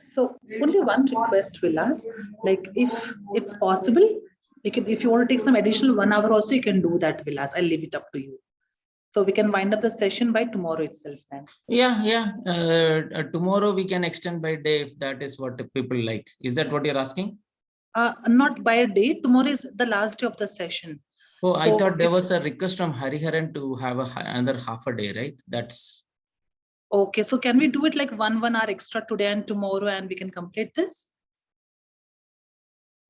So only one request will ask, like if it's possible, if you want to take some additional 1 hour also, you can do that, Vilas. I'll leave it up to you. So we can wind up the session by tomorrow itself then. Yeah. Tomorrow we can extend by day if that is what the people like. Is that what you're asking? Not by a day. Tomorrow is the last day of the session. Oh, so I thought there was a request from Hariharan to have another half a day, right? That's okay. So can we do it like 1 hour extra today and tomorrow, and we can complete this?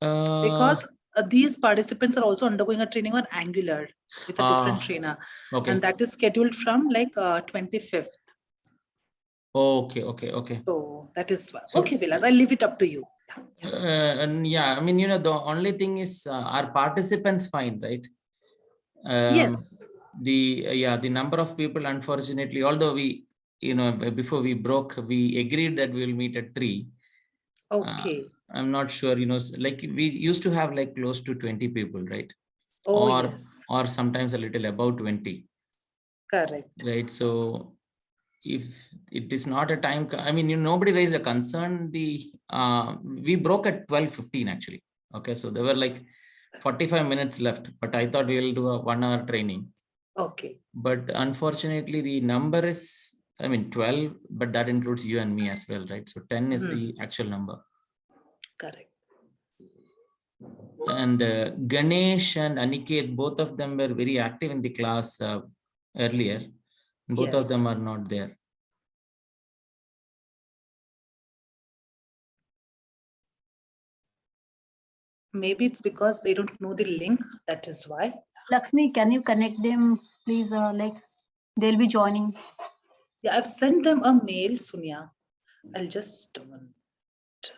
Because these participants are also undergoing a training on Angular with a different trainer. Okay. And that is scheduled from like 25th. Okay. So that is okay, Vilas. I'll leave it up to you. And yeah, I mean, the only thing is, are participants fine, right? Yes. The number of people, unfortunately, although we, before we broke, we agreed that we will meet at 3. Okay. I'm not sure, like we used to have like close to 20 people, right? Oh, yes. Or sometimes a little above 20. Correct. Right. So if it is not a time, I mean, nobody raised a concern. We broke at 12:15 actually. Okay. So there were like 45 minutes left, but I thought we'll do a 1 hour training. Okay. But unfortunately the number is, 12, but that includes you and me as well, right? So 10 is the actual number. Correct. And Ganesh and Aniket, both of them were very active in the class earlier. Both of them are not there. Maybe it's because they don't know the link. That is why. Lakshmi, can you connect them, please? Like they'll be joining. Yeah, I've sent them a mail, Sunya. I'll just.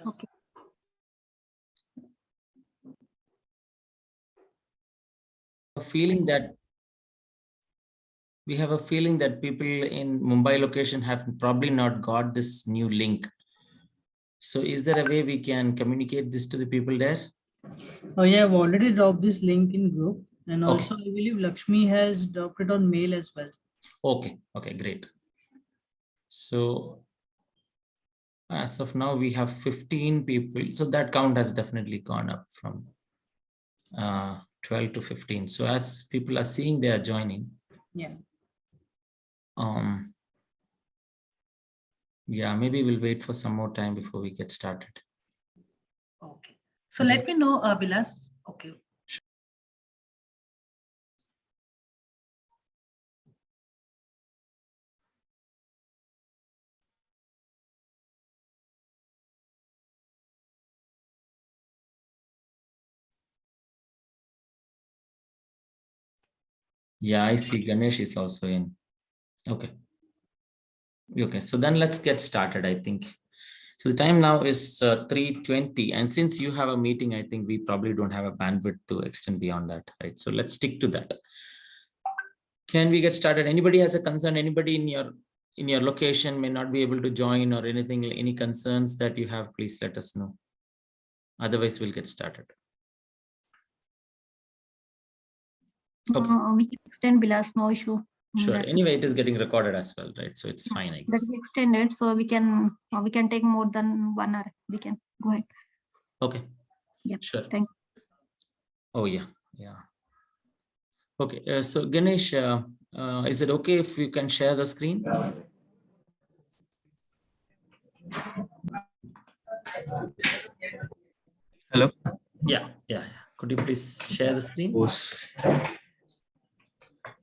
Okay. We have a feeling that people in Mumbai location have probably not got this new link. So is there a way we can communicate this to the people there? Oh yeah, I've already dropped this link in group, and also I believe Lakshmi has dropped it on mail as well. Okay, great. So as of now, we have 15 people. So that count has definitely gone up from 12 to 15. So as people are seeing, they are joining. Yeah. Yeah, maybe we'll wait for some more time before we get started. Okay. So let me know, Vilas. Okay. Yeah, I see Ganesh is also in. Okay. So then let's get started, I think. So the time now is 3:20. And since you have a meeting, I think we probably don't have a bandwidth to extend beyond that, right? So let's stick to that. Can we get started? Anybody has a concern? Anybody in your location may not be able to join or anything, any concerns that you have, please let us know. Otherwise, we'll get started. Okay. We can extend Vilas, no issue. Sure. Anyway, it is getting recorded as well, right? So it's fine, I guess. That is extended, so we can take more than 1 hour. We can go ahead. Okay. Yeah. Sure. Thank you. Oh yeah. Okay. So Ganesh, is it okay if you can share the screen? Hello. Yeah. Could you please share the screen?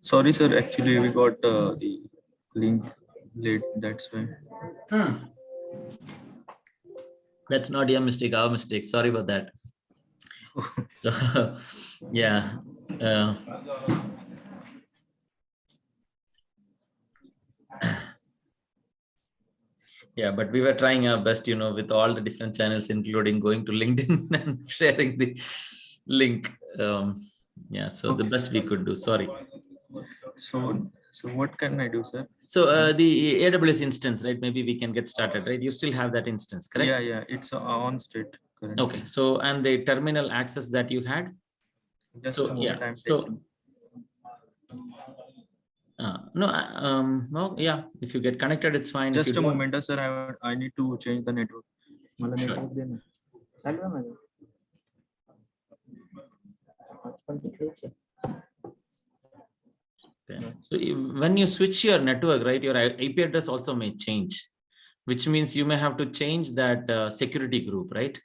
Sorry, sir. Actually, we got the link late. That's why. That's not your mistake. Our mistake. Sorry about that. So, yeah. Yeah, but we were trying our best, with all the different channels, including going to LinkedIn and sharing the link. Yeah, so the best we could do. Sorry. So what can I do, sir? So the AWS instance, right? Maybe we can get started, right? You still have that instance, correct? Yeah, it's on state currently. Okay. So, and the terminal access that you had? Just So, a moment, yeah, I'm so, checking. no, yeah, if you get connected, it's fine. If Just you a don't- moment, sir. I need to change the network. मला Sure. network दे ना. चालू आहे माझं. Hotspot तिकडेच आहे. Okay. So when you switch your network, right, your IP address also may change, which means you may have to change that security group, right?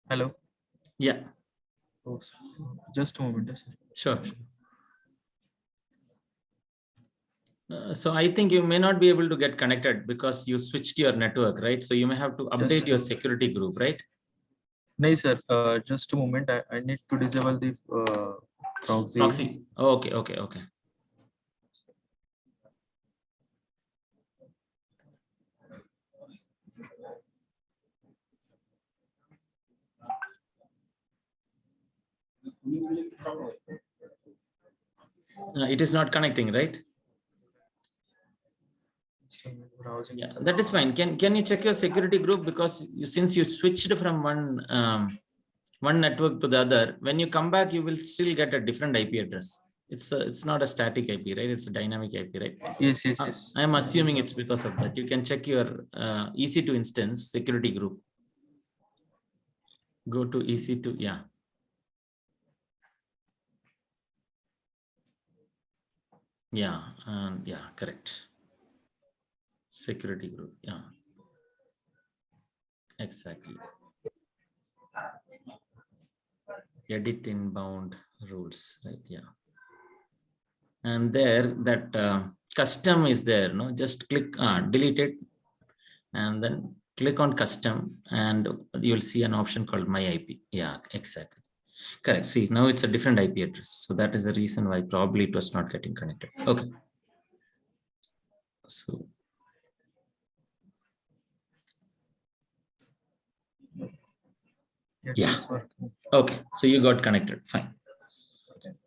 Hello. Yeah, Oh, just a moment, sir. sure. So I think you may not be able to get connected because you switched your network, right? So you may have to update Just- your security group, right? No, sir. Just a moment. I need to disable the proxy. Proxy. Oh, okay, okay, okay. It is not connecting, right? Just a minute, browsing. Yeah, that is fine. Can you check your security group, because since you switched from one network to the other, when you come back, you will still get a different IP address. It's not a static IP, right? It's a dynamic IP, right? Yes, yes, yes. I'm assuming it's because of that. You can check your EC2 instance security group. Go to EC2, yeah. Yeah, yeah, correct. Security group, yeah. Exactly. Edit inbound rules, right? Yeah. And there, that custom is there, no? Just click, delete it, and then click on custom, and you'll see an option called my IP. Yeah, exactly. Correct. See, now it's a different IP address. So that is the reason why probably it was not getting connected. Okay. So Yes, yeah. it's working. Okay, so you got connected, fine.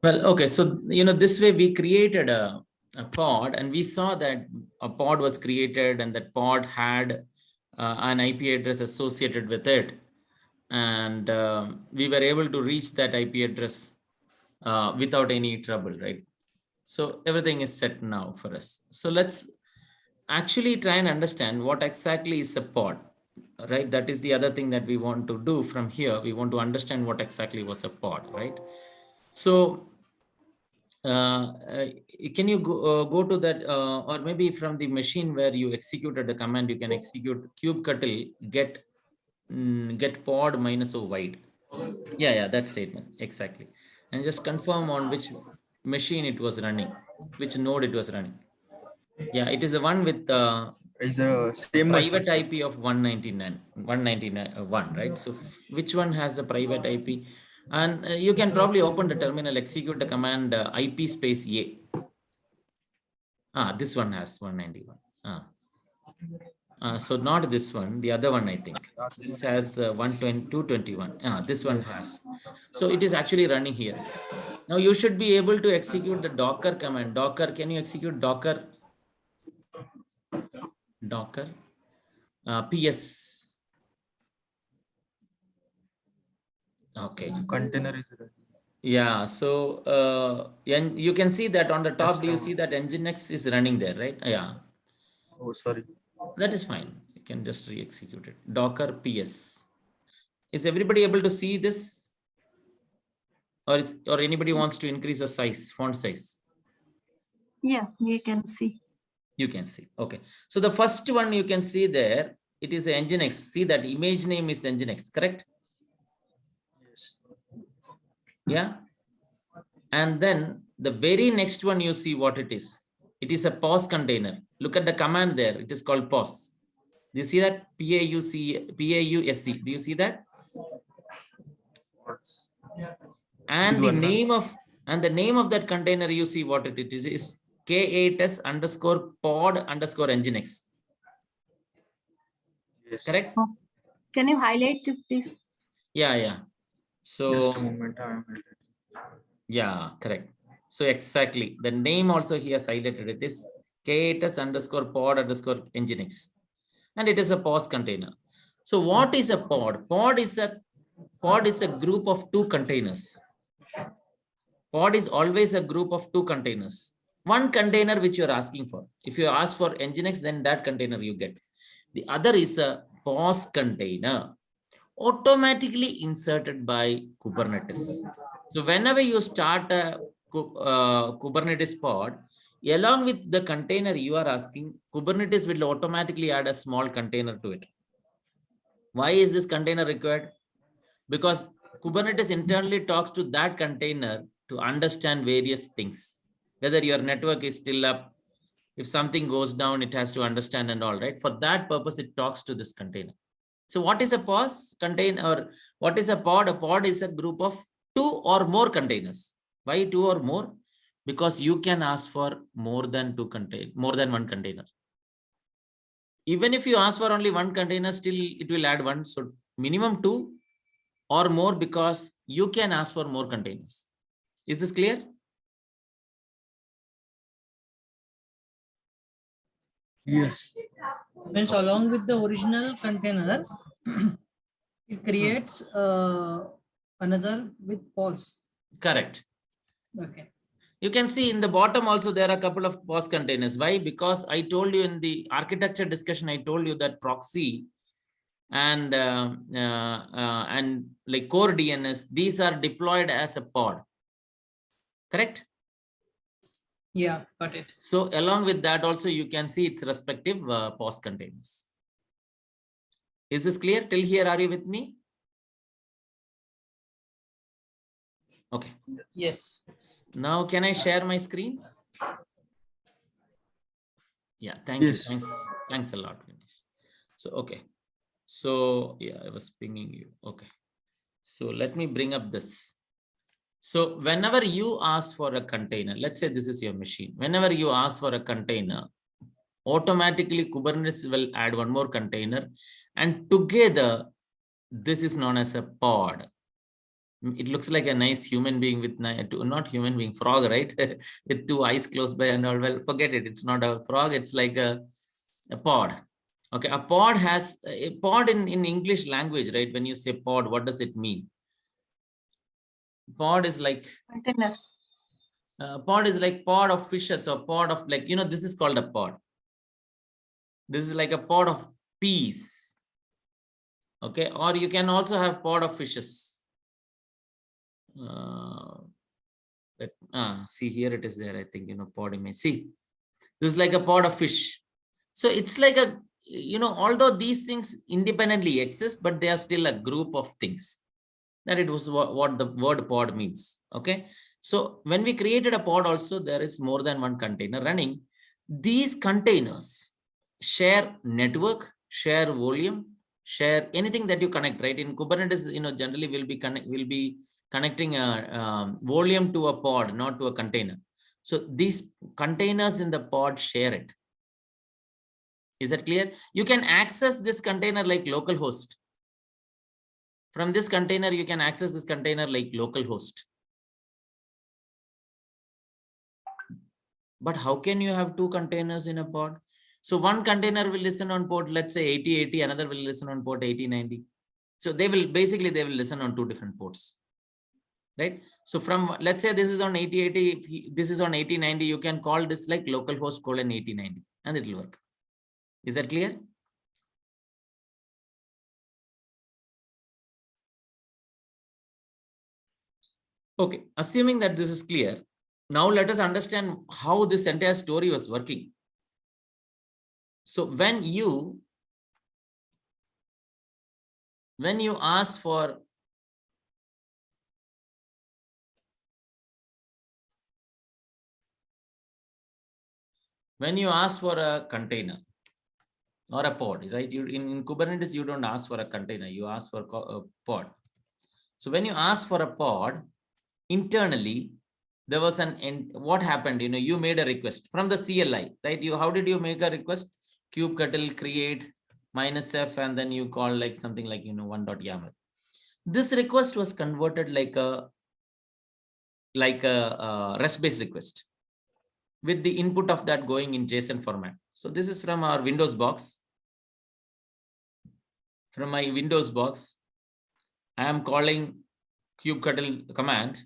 Well, okay, so this way we created a pod, and we saw that a pod was created, and that pod had an IP address associated with it, and we were able to reach that IP address without any trouble, right? So everything is set now for us. So let's actually try and understand what exactly is a pod, right? That is the other thing that we want to do from here. We want to understand what exactly was a pod, right? So can you go to that, or maybe from the machine where you executed the command, you can execute kubectl get pod -o wide. Yeah, that statement, exactly. And just confirm on which machine it was running, which node it was running. Yeah, it is the one with the Is a same machine, private sir. IP of 199.1, right? So which one has the private IP? And you can probably open the terminal, execute the command IP space A. This one has 191. So not this one, the other one, I think. This has 221. This one has. So it is actually running here. Now you should be able to execute the Docker command. Docker, can you execute Docker? Docker PS. Okay. So container is ready. Yeah, so and you can see that on the top, Just do you a see that Nginx is running there, right? Yeah, Oh, sorry. that is fine. You can just re-execute it. Docker PS. Is everybody able to see this? Or anybody wants to increase the size, font size? Yeah, we can see. You can see. Okay. So the first one you can see there, it is Nginx. See that image name is Nginx, correct? Yes. Yeah. And then the very next one, you see what it is. It is a POS container. Look at the command there. It is called POS. Do you see that? PAUSC. Do you see that? And the name of And the name of that container, you see what it is K8s underscore pod underscore nginx. Yes. Correct? Can you highlight it, please? Yeah. So Just a moment. I am yeah, correct. So exactly. The name also he has highlighted it is K8s underscore pod underscore nginx. And it is a POS container. So what is a pod? Pod is a group of two containers. Pod is always a group of two containers. One container which you're asking for. If you ask for nginx, then that container you get. The other is a POS container automatically inserted by Kubernetes. So whenever you start a Kubernetes pod, along with the container you are asking, Kubernetes will automatically add a small container to it. Why is this container required? Because Kubernetes internally talks to that container to understand various things, whether your network is still up, if something goes down, it has to understand and all, right? For that purpose, it talks to this container. So what is a POS container, or what is a pod? A pod is a group of two or more containers. Why two or more? Because you can ask for more than one container. Even if you ask for only one container, still it will add one. So minimum two or more, because you can ask for more containers. Is this clear? Yes. Means along with the original container, it creates another with POS. Correct. Okay. You can see in the bottom also there are a couple of POS containers. Why? Because I told you in the architecture discussion, I told you that proxy and like core DNS, these are deployed as a pod. Correct? Yeah, got it. So along with that also you can see its respective POS containers. Is this clear? Till here, are you with me? Okay. Yes. Now can I share my screen? Yeah, thank you. Yes. Thanks a lot, Ganesh. So okay. So yeah, I was pinging you. Okay. So let me bring up this. So whenever you ask for a container, let's say this is your machine. Whenever you ask for a container, automatically Kubernetes will add one more container, and together this is known as a pod. It looks like a nice human being with not human being, frog, right? With two eyes closed by and all. Well, forget it. It's not a frog. It's like a pod. Okay, a pod has a pod in English language, right? When you say pod, what does it mean? Pod is like Container. pod is like pod of fishes, or pod of, like, this is called a pod. This is like a pod of peas. Okay, or you can also have pod of fishes. See, here it is there. I think, pod image. See, this is like a pod of fish. So it's like a, although these things independently exist, but they are still a group of things. That it was what the word pod means. Okay. So when we created a pod also, there is more than one container running. These containers share network, share volume, share anything that you connect, right? In Kubernetes, generally will be connecting a volume to a pod, not to a container. So these containers in the pod share it. Is that clear? You can access this container like localhost. From this container, you can access this container like localhost. But how can you have two containers in a pod? So one container will listen on port, let's say 8080, another will listen on port 8090. So they will listen on two different ports. Right? So from, let's say this is on 8080, this is on 8090, you can call this like localhost colon 8090 and it will work. Is that clear? Okay, assuming that this is clear, now let us understand how this entire story was working. So when you ask for a container or a pod, right? In Kubernetes, you don't ask for a container, you ask for a pod. So when you ask for a pod, internally, there was what happened? You made a request from the CLI, right? How did you make a request? Kubectl create -f, and then you call like something like, 1.yaml. This request was converted like a REST-based request with the input of that going in JSON format. So this is from our Windows box. From my Windows box, I am calling kubectl command,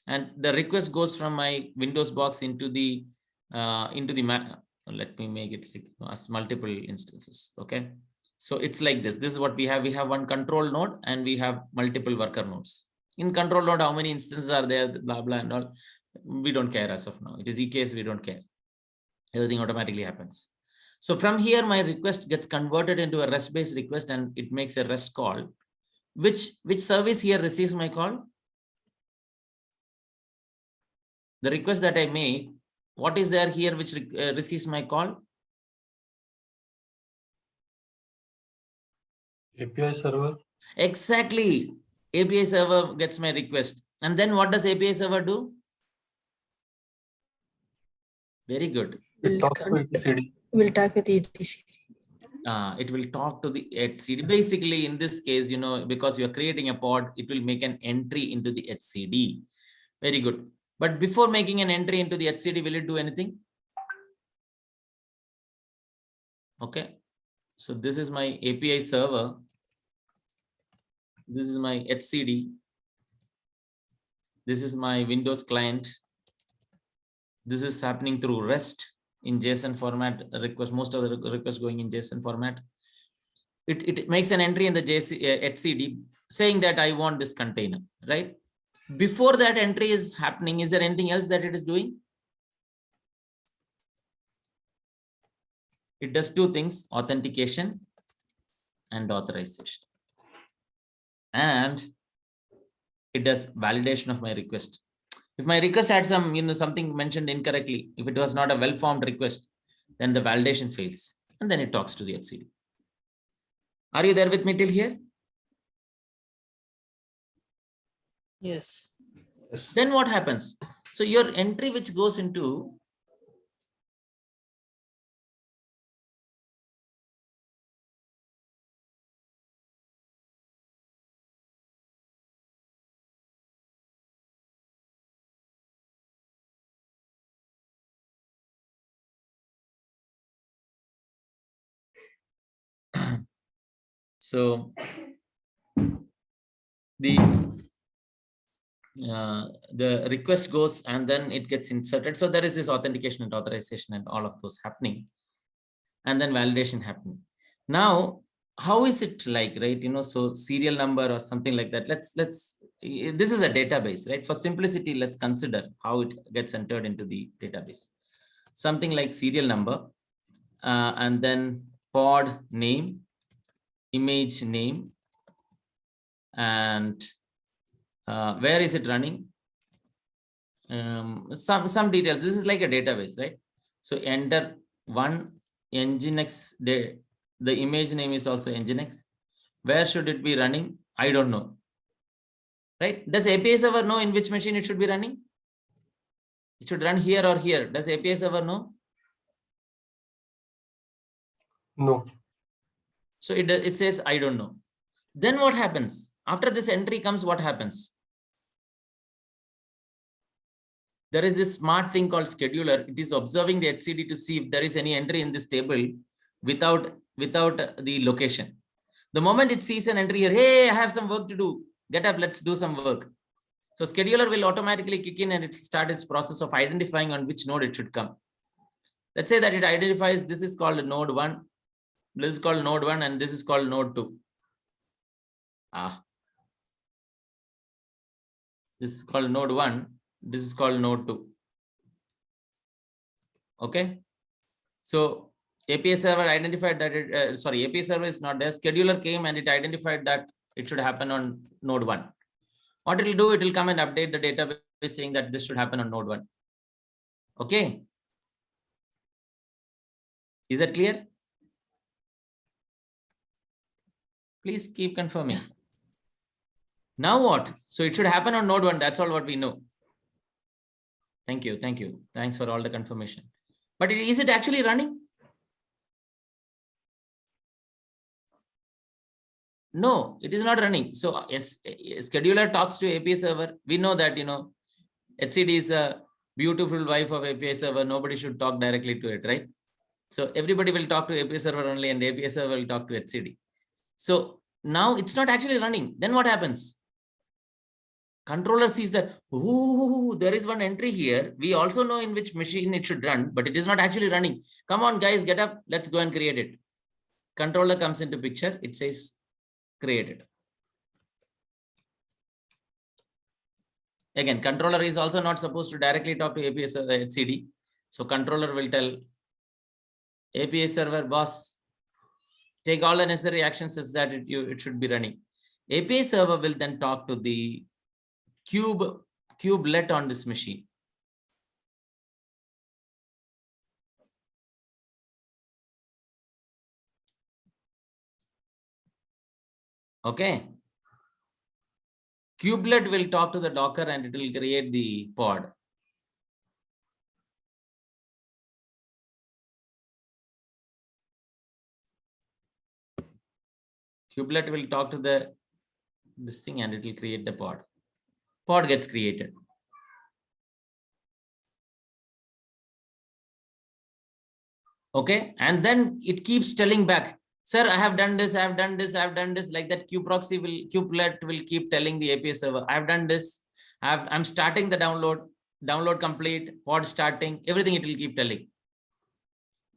and the request goes from my Windows box into the let me make it like as multiple instances. Okay, so it's like this. This is what we have. We have one control node and we have multiple worker nodes. In control node, how many instances are there? Blah blah and all. We don't care as of now. It is EKS. We don't care. Everything automatically happens. So from here, my request gets converted into a REST-based request, and it makes a REST call. Which service here receives my call? The request that I make, what is there here which receives my call? API server. Exactly. API server gets my request. And then what does API server do? Very good. It talks to etcd. We'll talk with etc. It will talk to the etcd. Basically, in this case, because you're creating a pod, it will make an entry into the etcd. Very good. But before making an entry into the etcd, will it do anything? Okay. So this is my API server. This is my etcd. This is my Windows client. This is happening through REST in JSON format request. Most of the requests going in JSON format. It makes an entry in the etcd saying that I want this container, right? Before that entry is happening, is there anything else that it is doing? It does two things: authentication and authorization. And it does validation of my request. If my request had some, something mentioned incorrectly, if it was not a well-formed request, then the validation fails, and then it talks to the etcd. Are you there with me till here? Yes. Then what happens? So your entry which goes into so the request goes and then it gets inserted. So there is this authentication and authorization and all of those happening, and then validation happening. Now, how is it like, right? So serial number or something like that. This is a database, right? For simplicity, let's consider how it gets entered into the database. Something like serial number, and then pod name, image name, and where is it running? Some details. This is like a database, right? So enter one Nginx. The image name is also Nginx. Where should it be running? I don't know. Right? Does API server know in which machine it should be running? It should run here or here. Does API server know? No. So it says, I don't know. Then what happens? After this entry comes, what happens? There is this smart thing called scheduler. It is observing the etcd to see if there is any entry in this table without the location. The moment it sees an entry here, hey, I have some work to do. Get up, let's do some work. So scheduler will automatically kick in and it start its process of identifying on which node it should come. Let's say that it identifies this is called node 1, this is called node 1, and this is called node 2. This is called node 1. This is called node 2. Okay. So API server identified that API server is not there. Scheduler came and it identified that it should happen on node 1. What it will do, it will come and update the database saying that this should happen on node 1. Okay. Is that clear? Please keep confirming. Now what? So it should happen on node 1. That's all what we know. Thank you. Thank you. Thanks for all the confirmation. But is it actually running? No, it is not running. So yes, a scheduler talks to API server. We know that, HCD is a beautiful wife of API server. Nobody should talk directly to it, right? So everybody will talk to API server only, and API server will talk to HCD. So now it's not actually running. Then what happens? Controller sees that, oh, there is one entry here. We also know in which machine it should run, but it is not actually running. Come on, guys, get up. Let's go and create it. Controller comes into picture. It says created. Again, controller is also not supposed to directly talk to API server HCD. So controller will tell API server, boss, take all the necessary actions such that it should be running. API server will then talk to the kubelet on this machine. Okay. Kubelet will talk to the Docker and it will create the pod. Kubelet will talk to this thing and it will create the pod. Pod gets created. Okay, and then it keeps telling back, sir, I have done this, I have done this, I have done this. Like that, kubelet will keep telling the API server, I have done this, I'm starting the download complete, pod starting, everything it will keep telling.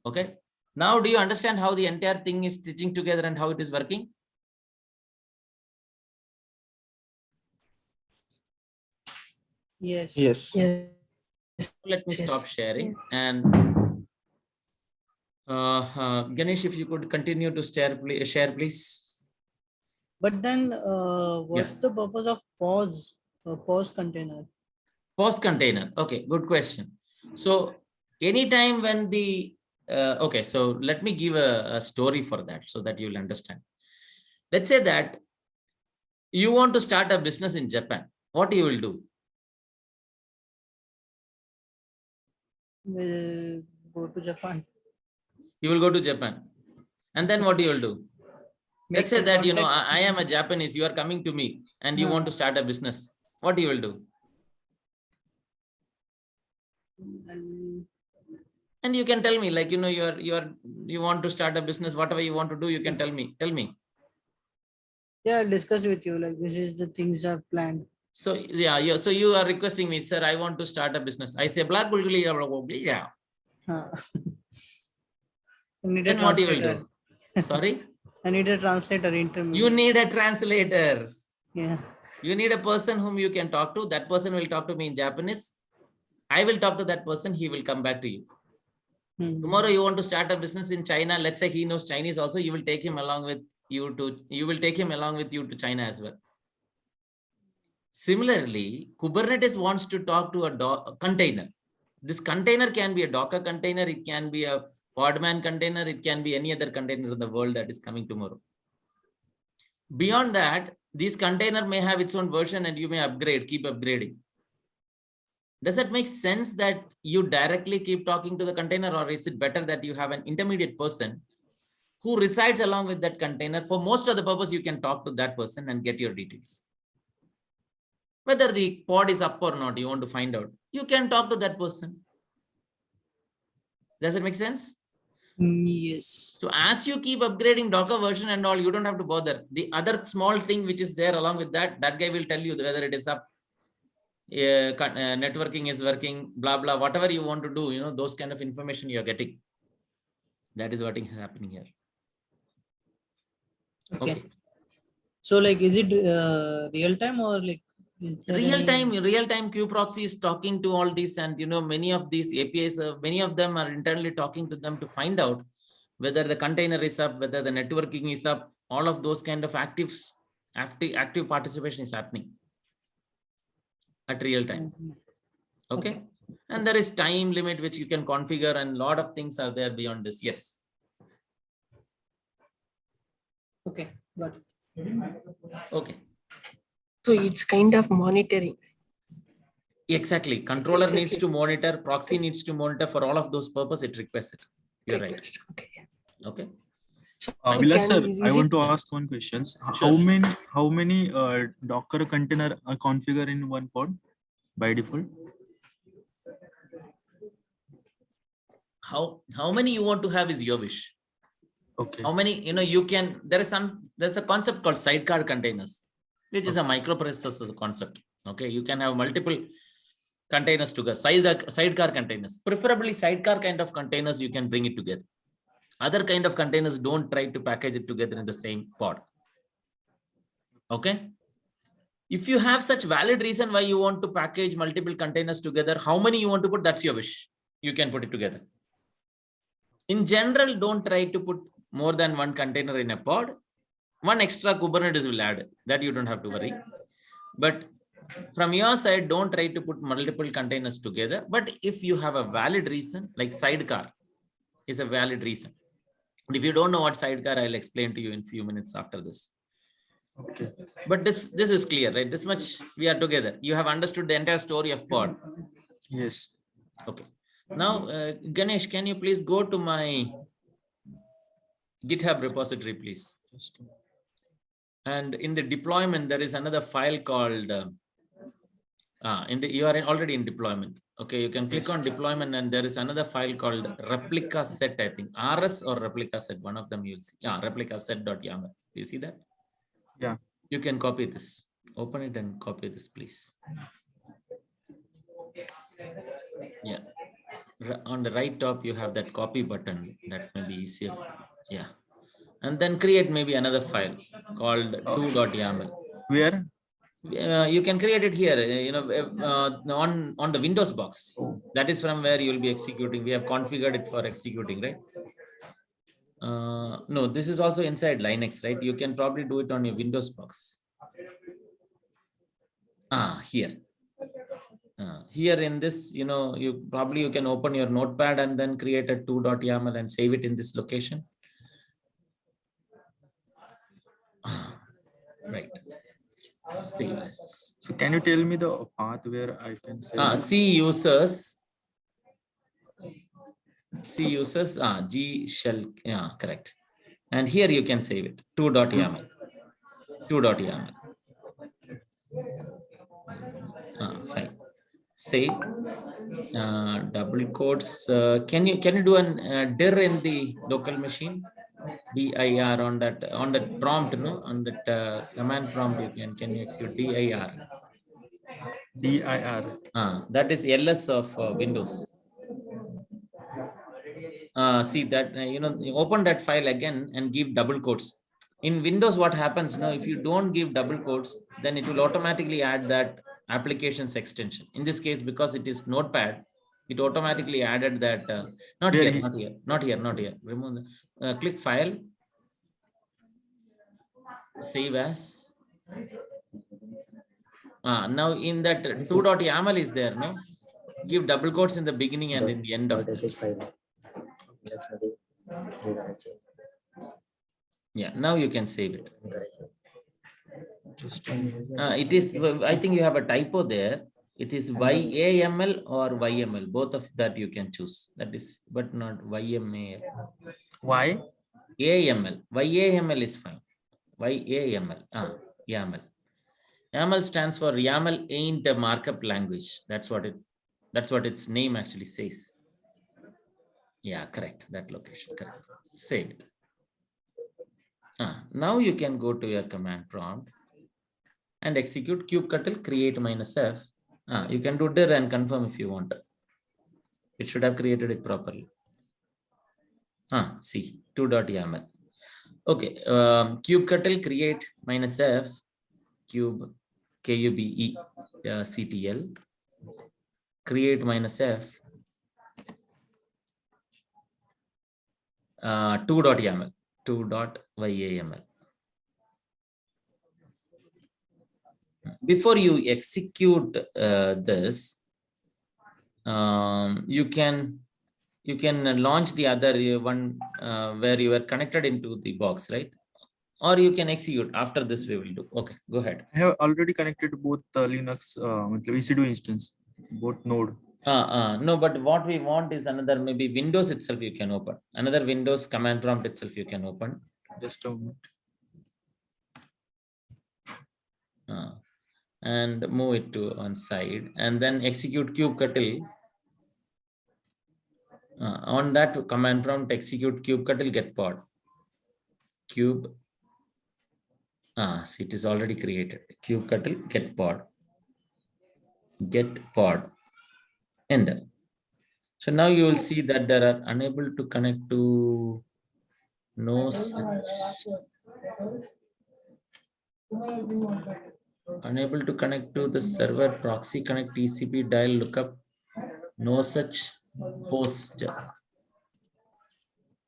Okay, now do you understand how the entire thing is stitching together and how it is working? Yes. Yes. Let me stop sharing and Ganesh, if you could continue to share, please. But then what's the purpose of pause container? Pause container. Okay, good question. So anytime when the okay, so let me give a story for that so that you will understand. Let's say that you want to start a business in Japan. What you will do? We'll go to Japan. You will go to Japan. And then what you will do? Let's say that, I am a Japanese, you are coming to me and you want to start a business. What you will do? And you can tell me, like, you want to start a business, whatever you want to do, you can tell me. Yeah, I'll discuss with you, like this is the things I've planned. So yeah, so you are requesting me, sir, I want to start a business. I say black yeah. Then what you will do? Sorry? I need a translator intermediate. You need a translator. Yeah. You need a person whom you can talk to. That person will talk to me in Japanese. I will talk to that person. He will come back to you. Tomorrow you want to start a business in China. Let's say he knows Chinese also. You will take him along with you to China as well. Similarly, Kubernetes wants to talk to a container. This container can be a Docker container. It can be a Podman container. It can be any other container in the world that is coming tomorrow. Beyond that, this container may have its own version and you may keep upgrading. Does that make sense that you directly keep talking to the container, or is it better that you have an intermediate person who resides along with that container? For most of the purpose, you can talk to that person and get your details. Whether the pod is up or not, you want to find out, you can talk to that person. Does it make sense? Yes. So as you keep upgrading Docker version and all, you don't have to bother. The other small thing which is there along with that guy will tell you whether it is up, networking is working, blah, blah, whatever you want to do, those kind of information you're getting. That is what is happening here. Okay. So like, is it real time or like? Real time kubeproxy is talking to all these, and many of these APIs, many of them are internally talking to them to find out whether the container is up, whether the networking is up. All of those kind of active participation is happening at real time. Okay. And there is time limit which you can configure, and a lot of things are there beyond this. Yes. Okay, got it. Okay. So it's kind of monitoring. Exactly. Controller needs Exactly. to monitor, proxy needs to monitor. For all of those purpose, it requests it. You're right. Request. Okay. Yeah. Okay. So Vilas sir, is I want to Yeah. ask one question. Sure. How many Docker container are configured in one pod by default? How many you want to have is your wish. Okay. How many, you can, there's a concept called sidecar containers, which is a microprocessor concept. Okay. You can have multiple containers together, sidecar containers, preferably sidecar kind of containers, you can bring it together. Other kind of containers, don't try to package it together in the same pod. Okay. If you have such valid reason why you want to package multiple containers together, how many you want to put, that's your wish. You can put it together. In general, don't try to put more than one container in a pod. One extra Kubernetes will add, that you don't have to worry. But from your side, don't try to put multiple containers together. But if you have a valid reason, like sidecar is a valid reason. And if you don't know what sidecar, I'll explain to you in a few minutes after this. Okay. But this is clear, right? This much we are together. You have understood the entire story of pod. Yes. Okay. Now, Ganesh, can you please go to my GitHub repository, please? And in the deployment, there is another file called, you are already in deployment. Okay, you can click on deployment and there is another file called replica set, I think. RS or replica set, one of them you'll see. Yeah, replica set.yaml. Do you see that? Yeah. You can copy this. Open it and copy this, please. Yeah. On the right top, you have that copy button. That may be easier. Yeah. And then create maybe another file called 2.yaml. Where? You can create it here, on the Windows box. That is from where you will be executing. We have configured it for executing, right? No, this is also inside Linux, right? You can probably do it on your Windows box. Here. Here in this, you can open your notepad and then create a 2.yaml and save it in this location. Right. So can you tell me the path where I can say? C users, G shell, yeah, correct. And here you can save it, 2.yaml. 2.yaml. Fine. Save. Double quotes. Can you do an dir in the local machine? dir on that prompt, no? On that command prompt, can you execute dir? dir. That is ls of Windows. See that, you open that file again and give double quotes. In Windows, what happens now, if you don't give double quotes, then it will automatically add that applications extension. In this case, because it is Notepad, it automatically added that, not here. Remove the, click file, save as. Now in that 2.yaml is there, no? Give double quotes in the beginning and in the end of the. Yeah, now you can save it. It is, I think you have a typo there. It is YAML or YML. Both of that you can choose. That is, but not YML. Why? YAML. YAML is fine. YAML. YAML. YAML stands for YAML ain't a markup language. That's what its name actually says. Yeah, correct. That location, correct. Save it. Now you can go to your command prompt and execute kubectl create -f. You can do dir and confirm if you want. It should have created it properly. See, 2.yaml. Okay, kubectl create -f kube ctl create -f 2.yaml 2.yaml. Before you execute this, you can launch the other one where you are connected into the box, right? Or you can execute. After this we will do. Okay, go ahead. I have already connected both Linux EC2 instance. both node. No, but what we want is another, maybe Windows itself you can open. Another Windows command prompt itself you can open. Just a moment. And move it to one side and then execute kubectl. On that command prompt, execute kubectl get pod. Cube. See, it is already created. Kubectl get pod. Get pod. Enter. So now you will see that there are unable to connect to no such. Unable to connect to the server proxy connect TCP dial lookup. No such host.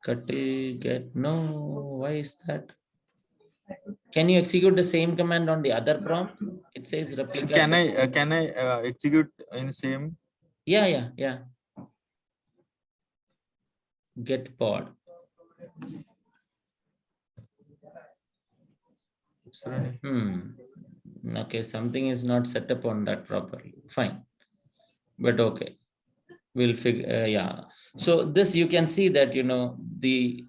Cuttle get no. Why is that? Can you execute the same command on the other prompt? It says So replica. can I execute in the same? Yeah. Get pod. It's running. Okay, something is not set up on that properly. Fine, but okay, we'll figure. Yeah. So this you can see that the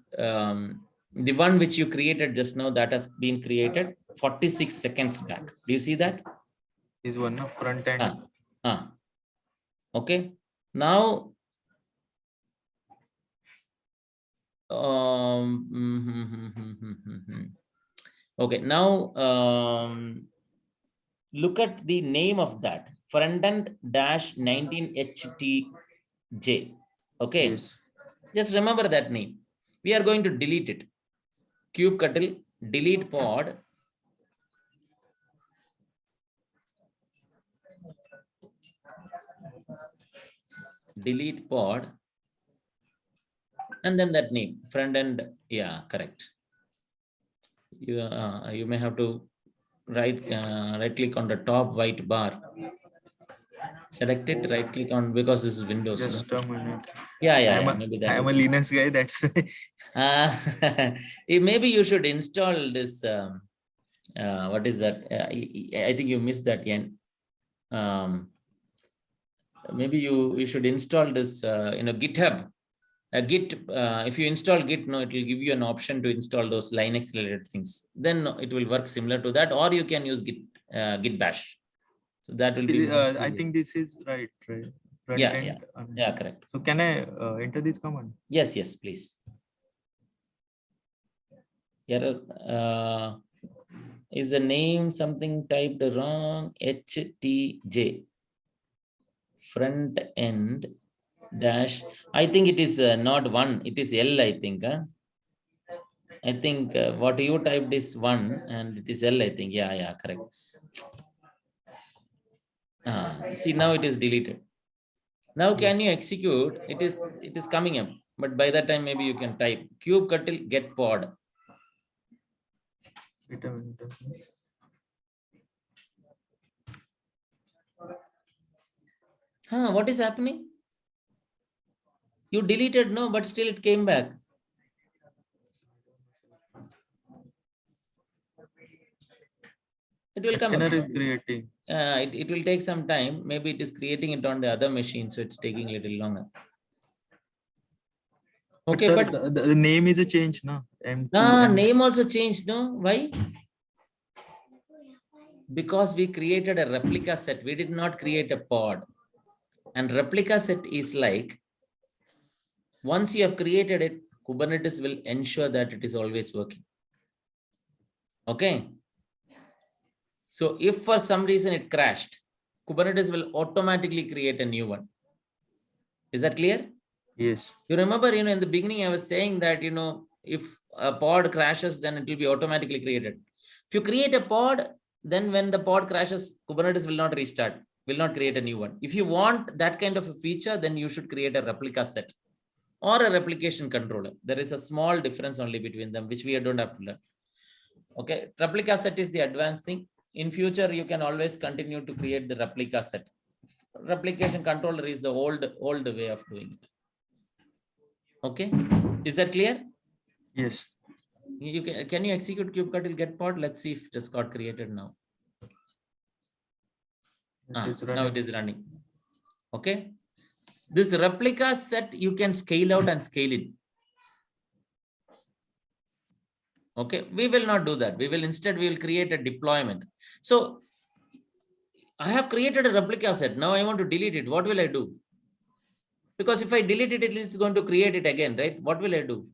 one which you created just now, that has been created 46 seconds back. Do you see that? Is one front end. Okay. Now. Okay, now look at the name of that, frontend -19HTJ. Okay, Yes. just remember that name. We are going to delete it. Kubectl delete pod. Delete pod. And then that name, front end. Yeah, correct. You may have to right click on the top white bar. Select it, right click on, because this is Windows. Just a minute. Yeah. Maybe that. I'm a Linux guy. That's maybe you should install this. What is that? I think you missed that, Yen. Maybe you should install this. GitHub. Git. If you install Git, no, it will give you an option to install those Linux related things. Then it will work similar to that, or you can use Git Bash. So that will be. I think this is right. Front end. Yeah, correct. So can I enter this command? Yes, please. Is the name something typed wrong? HTJ. Front end dash. I think it is not 1. It is L, I think. I think what you typed is 1 and it is L, I think. Yeah, correct. See, now it is deleted. Now can you execute? It is coming up, but by that time maybe you can type kubectl get pod. Wait a minute. What is happening? You deleted, no, but still it came back. It will come. Container is creating. It will take some time. Maybe it is creating it on the other machine, so it's taking a little longer. Okay, Sir, but the name is a change, no? Name also changed, no? Why? Because we created a replica set. We did not create a pod. And replica set is like, once you have created it, Kubernetes will ensure that it is always working. Okay. So if for some reason it crashed, Kubernetes will automatically create a new one. Is that clear? Yes. You remember, in the beginning, I was saying that, if a pod crashes, then it will be automatically created. If you create a pod, then when the pod crashes, Kubernetes will not restart, will not create a new one. If you want that kind of a feature, then you should create a replica set or a replication controller. There is a small difference only between them, which we don't have to learn. Okay. Replica set is the advanced thing. In future, you can always continue to create the replica set. Replication controller is the old way of doing it. Okay. Is that clear? Yes. Can you execute kubectl get pod? Let's see if it just got created now. Yes, it's Now it is running. Okay. This replica set, you can scale out and scale in. Okay. We will not do that. We will create a deployment. So I have created a replica set. Now I want to delete it. What will I do? Because if I delete it, it is going to create it again, right? What will I do?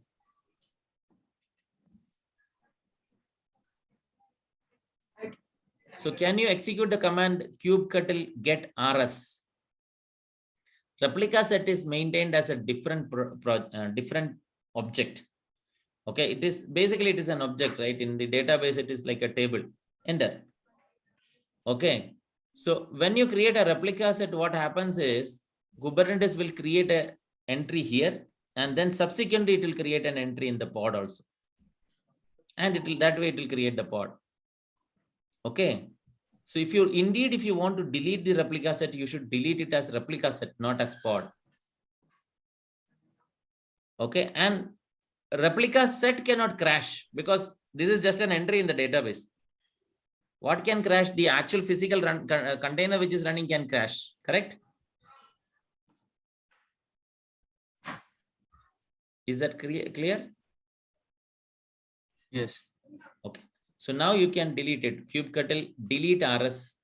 So can you execute the command kubectl get rs? Replica set is maintained as a different different object. Okay, it is basically it is an object, right? In the database, it is like a table. Enter. Okay, so when you create a replica set, what happens is Kubernetes will create a entry here, and then subsequently it will create an entry in the pod also, and it will that way it will create the pod. Okay, so if you want to delete the replica set, you should delete it as replica set, not as pod. Okay, and replica set cannot crash because this is just an entry in the database. What can crash? The actual physical container which is running can crash, correct? Is that clear? Yes. Okay, so now you can delete it. Kubectl delete rs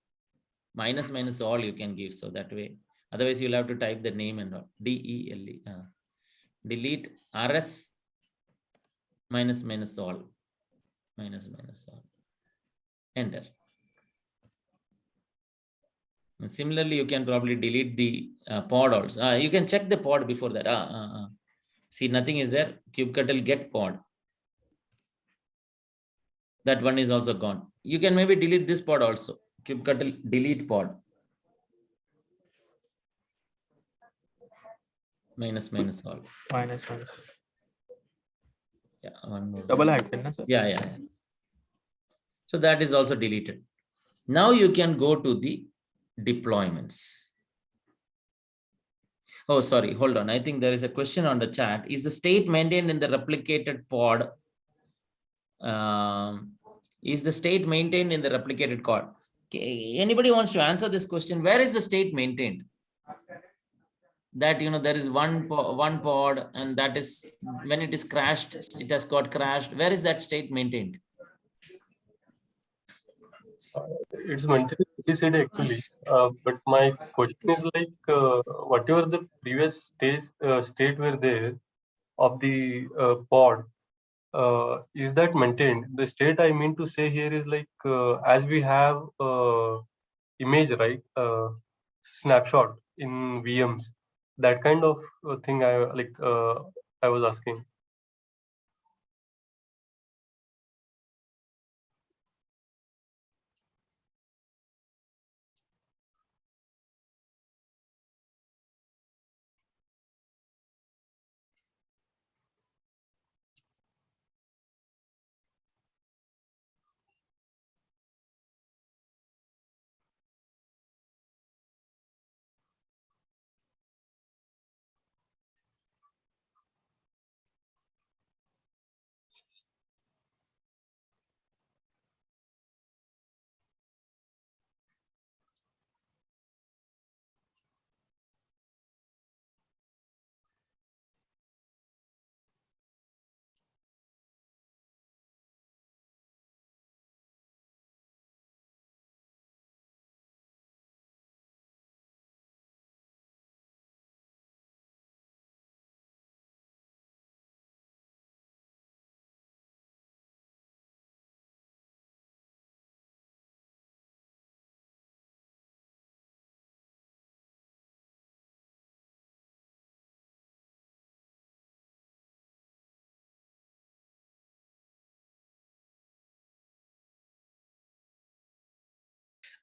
minus all you can give, so that way. Otherwise, you'll have to type the name and all. DELE. Delete rs minus all. Minus all. Enter. And similarly, you can probably delete the pod also. You can check the pod before that. See, nothing is there. Kubectl get pod. That one is also gone. You can maybe delete this pod also. Kubectl delete pod. Minus all. Minus. Yeah, one more. Double hack, sir? Yeah. So that is also deleted. Now you can go to the deployments. Oh, sorry, hold on. I think there is a question on the chat. Is the state maintained in the replicated pod? Is the state maintained in the replicated pod? Okay. Anybody wants to answer this question? Where is the state maintained? That, there is one pod, and that is when it is crashed, it has got crashed. Where is that state maintained? It's maintained city actually, but my question is like whatever the previous state were there of the pod, is that maintained? The state I mean to say here is like as we have image, right? Snapshot in VMs, that kind of thing I was asking.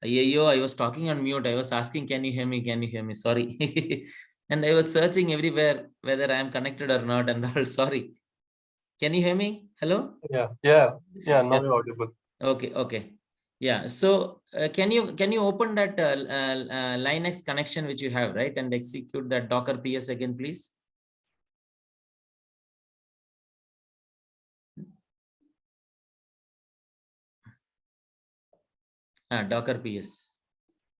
I was talking on mute. I was asking, can you hear me? Can you hear me? Sorry. And I was searching everywhere whether I am connected or not. And all, sorry. Can you hear me? Hello? Yeah. Now you're audible. Okay. Yeah. So can you open that Linux connection which you have, right, and execute that Docker PS again, please? Docker PS.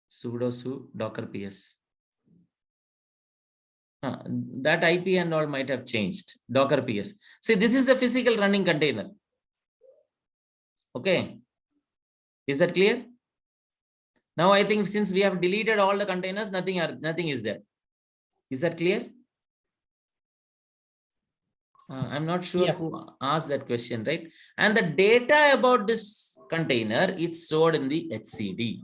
Sudo su Docker PS. That IP and all might have changed. Docker PS. See, this is the physical running container. Okay. Is that clear? Now I think since we have deleted all the containers, nothing is there. Is that clear? I'm not sure who asked that question, right? And the data about this container is stored in the etcd.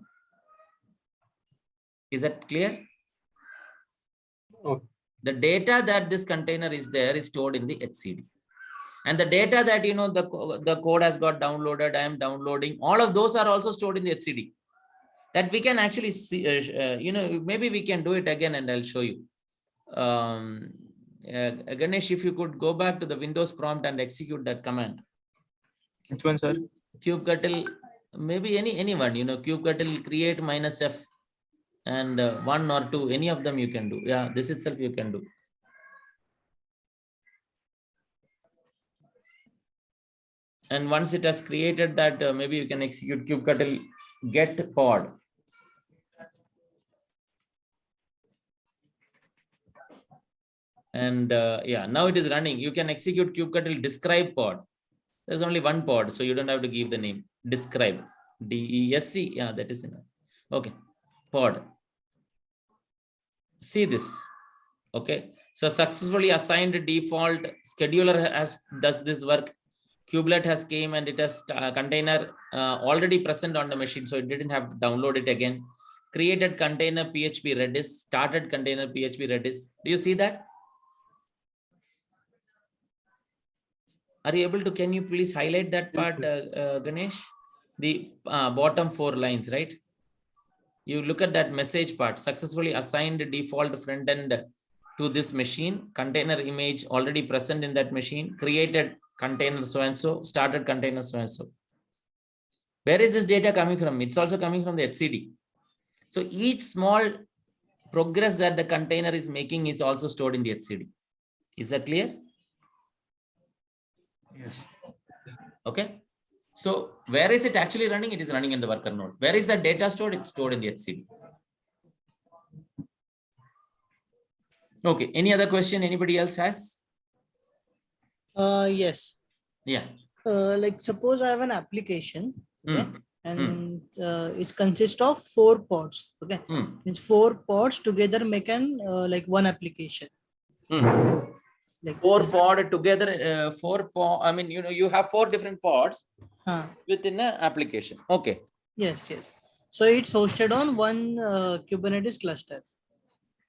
Is that clear? Okay. The data that this container is there is stored in the etcd. And the data that, you know, the code has got downloaded, I am downloading, all of those are also stored in the etcd. That we can actually see, you know, maybe we can do it again and I'll show you. Ganesh, if you could go back to the Windows prompt and execute that command. Which one, sir? kubectl, maybe anyone, you know, kubectl create -f and 1 or 2, any of them you can do. Yeah, this itself you can do. And once it has created that, maybe you can execute kubectl get pod. And yeah, now it is running. You can execute kubectl describe pod. There's only one pod, so you don't have to give the name. Describe, DESC. Yeah, that is enough. Okay, pod. See this. Okay, so successfully assigned default scheduler does this work. Kubelet has came and it has container already present on the machine, so it didn't have to download it again. Created container PHP Redis, started container PHP Redis. Do you see that? Are you able to, can you please highlight that part, Ganesh? The bottom 4 lines, right? You look at that message part, successfully assigned default front end to this machine, container image already present in that machine, created container so-and-so, started container so-and-so. Where is this data coming from? It's also coming from the etcd. So each small progress that the container is making is also stored in the etcd. Is that clear? Yes. Okay. So where is it actually running? It is running in the worker node. Where is the data stored? It's stored in the etcd. Okay. Any other question anybody else has? Yes. Yeah. Like suppose I have an application, okay, Mm. and it consists of 4 pods. Okay, Mm. it's 4 pods together make an like one application. Mm. Like 4 is- pod together, 4 pod. I mean, you know, you have 4 different pods within an application. Okay. Yes, yes. So it's hosted on one Kubernetes cluster.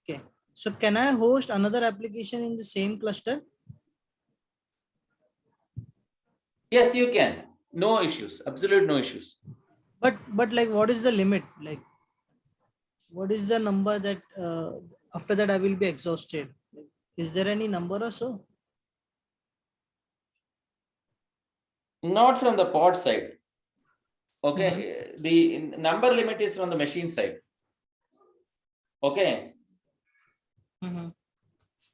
Okay. So can I host another application in the same cluster? Yes, you can. No issues. Absolute no issues. But like, what is the limit? Like, what is the number that after that I will be exhausted? Like, is there any number or so? Not from the pod side. Okay. The number limit is from the machine side. Okay.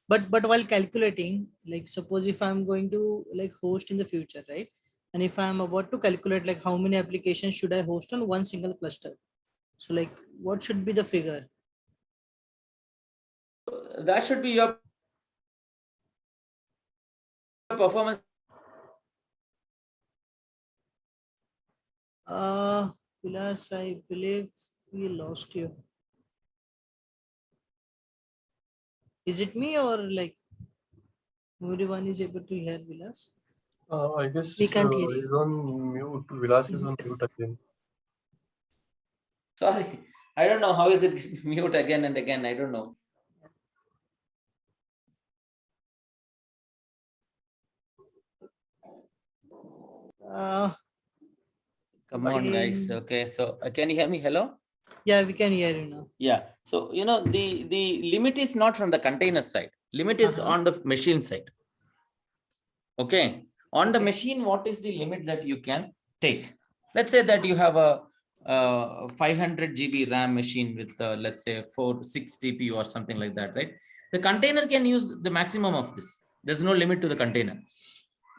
But while calculating, like suppose if I'm going to like host in the future, right? And if I'm about to calculate like how many applications should I host on one single cluster? So like what should be the figure? That should be your performance. Vilas, I believe we lost you. Is it me or like everyone is able to hear Vilas? I guess We can't hear you. he's on mute. Vilas is on mute again. Sorry. I don't know how is it mute again and again. I don't know. Come on, guys. Okay. So can you hear me? Hello? Yeah, we can hear you now. Yeah. So, you know, the limit is not from the container side. Limit is on the machine side. Okay. On the machine, what is the limit that you can take? Let's say that you have a 500 GB RAM machine with, let's say, 6 TPU or something like that, right? The container can use the maximum of this. There's no limit to the container.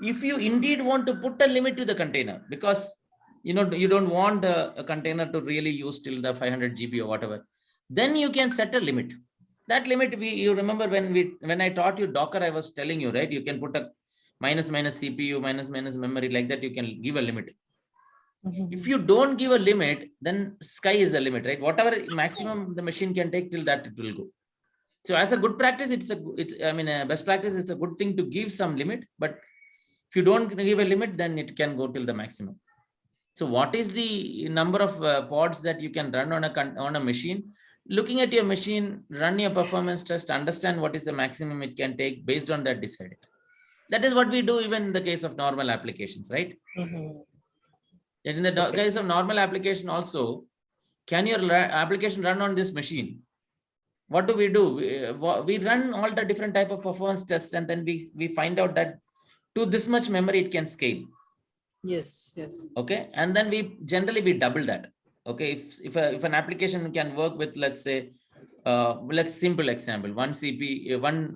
If you indeed want to put a limit to the container, because you know you don't want a container to really use till the 500 GB or whatever, then you can set a limit. That limit, you remember when I taught you Docker, I was telling you, right? You can put a minus CPU, minus memory, like that. You can give a limit. If you don't give a limit, then sky is the limit, right? Whatever maximum the machine can take, till that it will go. So as a good practice, a best practice, it's a good thing to give some limit, but if you don't give a limit, then it can go till the maximum. So what is the number of pods that you can run on a machine? Looking at your machine, run your performance test, understand what is the maximum it can take, based on that, decide it. That is what we do even in the case of normal applications, right? In the case of normal application also, can your application run on this machine? What do? We run all the different type of performance tests, and then we find out that to this much memory it can scale. Yes. Okay, and then we generally double that. Okay, if an application can work with, let's say, let's simple example, 1 CPU, 1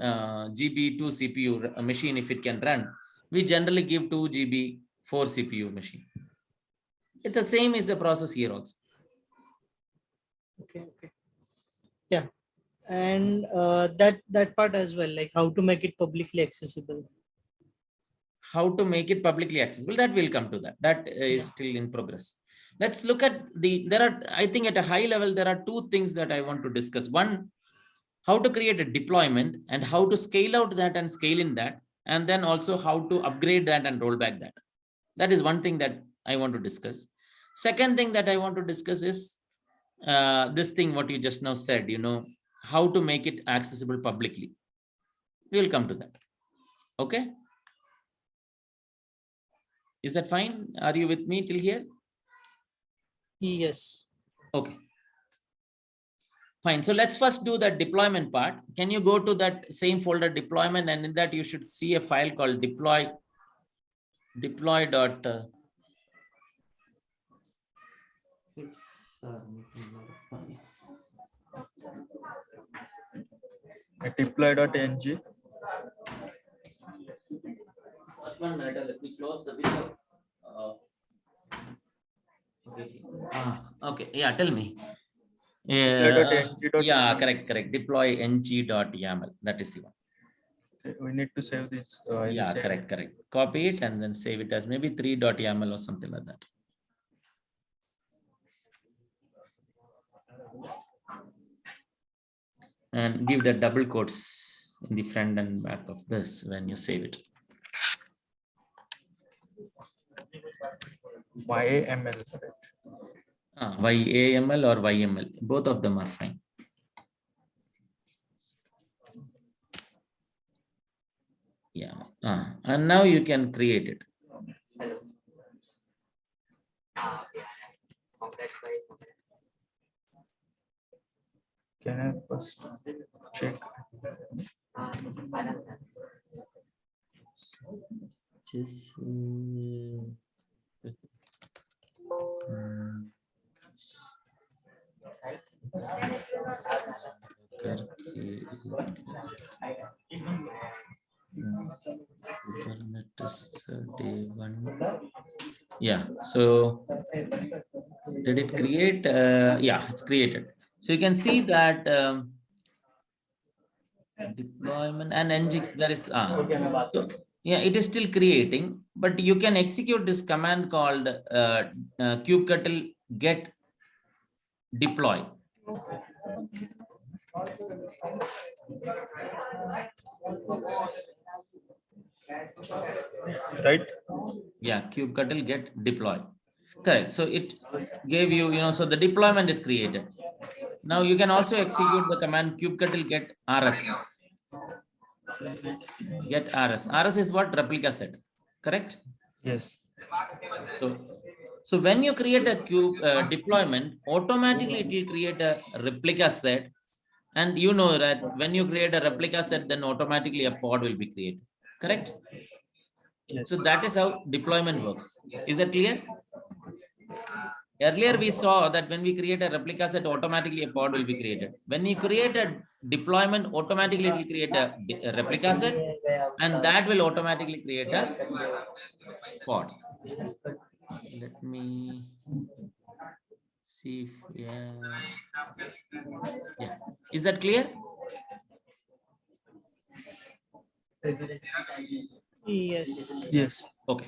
GB, 2 CPU machine, if it can run, we generally give 2 GB, 4 CPU machine. It's the same is the process here also. Okay. Yeah. And that part as well, like how to make it publicly accessible. How to make it publicly accessible, that will come to that. That is still in progress. Let's look at I think at a high level, there are two things that I want to discuss. One, how to create a deployment and how to scale out that and scale in that. And then also how to upgrade that and roll back that. That is one thing that I want to discuss. Second thing that I want to discuss is this thing, what you just now said, how to make it accessible publicly. We will come to that. Okay. Is that fine? Are you with me till here? Yes. Okay. Fine. So let's first do the deployment part. Can you go to that same folder, deployment, and in that you should see a file called deploy. Deploy.ng. One minute, let me close the window. Okay. Yeah, tell me. Yeah, correct. Deploy ng.yaml. That is the one. Okay, we need to save this. Yeah, correct. Copy it and then save it as maybe 3.yaml or something like that. And give the double quotes in the front and back of this when you save it. YAML, correct? YAML or YML, both of them are fine. Yeah, and now you can create it. Can I first check? Just day one. Yeah, so did it create? Yeah, it's created. So you can see that deployment and Nginx, there is so yeah, it is still creating, but you can execute this command called kubectl get deploy. Right? Yeah, kubectl get deploy. Correct. So it gave you, so the deployment is created. Now you can also execute the command kubectl get rs. Get rs. Rs is what? Replica set. Correct? Yes. So when you create a kube deployment, automatically it will create a replica set. And you know that when you create a replica set, then automatically a pod will be created. Correct? Yes. So that is how deployment works. Is that clear? Earlier we saw that when we create a replica set, automatically a pod will be created. When you create a deployment, automatically it will create a replica set, and that will automatically create a pod. Let me see if yeah. Is that clear? Yes. Yes. Okay.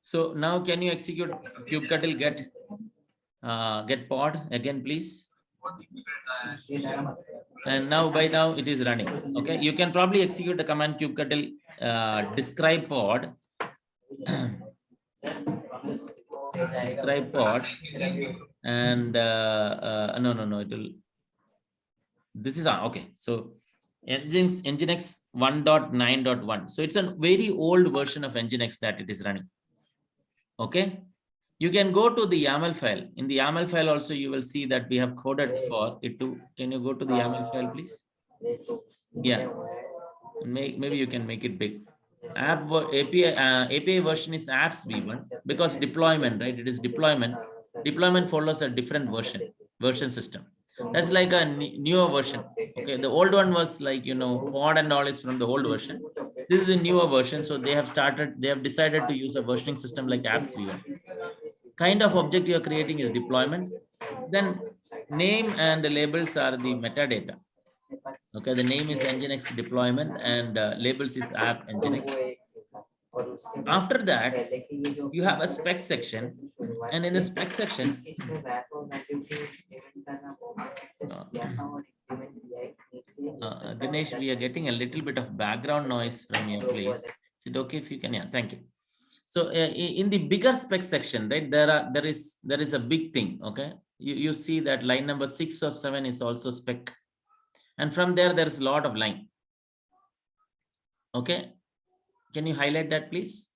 So now can you execute kubectl get pod again, please? And now by now it is running. Okay. You can probably execute the command kubectl describe pod. Describe pod and no, it will. This is okay. So Nginx 1.9.1. So it's a very old version of Nginx that it is running. Okay. You can go to the YAML file. In the YAML file also, you will see that we have coded for it to. Can you go to the YAML file, please? Yeah. Maybe you can make it big. API version is apps v1 because deployment, right? It is deployment. Deployment follows a different version system. That's like a newer version. Okay, the old one was like, pod and all is from the old version. This is a newer version. So they have decided to use a versioning system like apps v1. Kind of object you are creating is deployment. Then name and the labels are the metadata. Okay, the name is Nginx deployment and labels is app Nginx. After that, you have a spec section, and in the spec section, Ganesh, we are getting a little bit of background noise from your place. Is it okay if you can? Yeah, thank you. So in the bigger spec section, right, there is a big thing. Okay, you see that line number 6 or 7 is also spec, and from there is a lot of line. Okay, can you highlight that, please?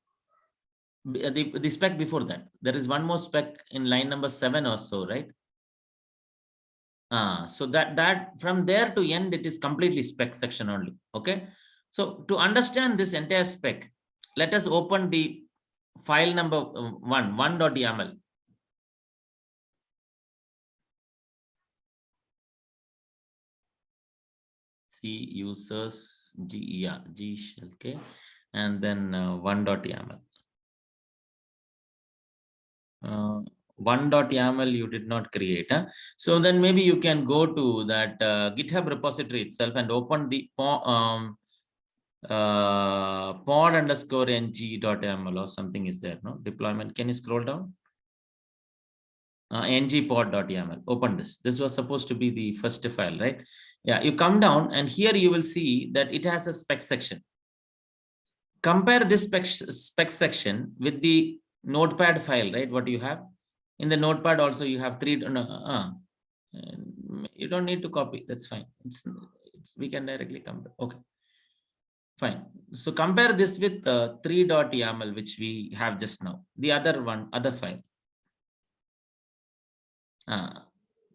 The spec before that, there is one more spec in line number 7 or so, right? So that from there to end, it is completely spec section only. Okay, so to understand this entire spec, let us open the file number 1.yaml. C users G shell, okay, and then 1.yaml. 1.yaml you did not create. So then maybe you can go to that GitHub repository itself and open the pod _ng.yaml or something is there, no? Deployment. Can you scroll down? ngpod.yaml. Open this. This was supposed to be the first file, right? Yeah, you come down and here you will see that it has a spec section. Compare this spec section with the notepad file, right? What you have in the notepad also, you have three. You don't need to copy. That's fine. We can directly compare. Okay, fine. So compare this with 3.yaml, which we have just now. The other file.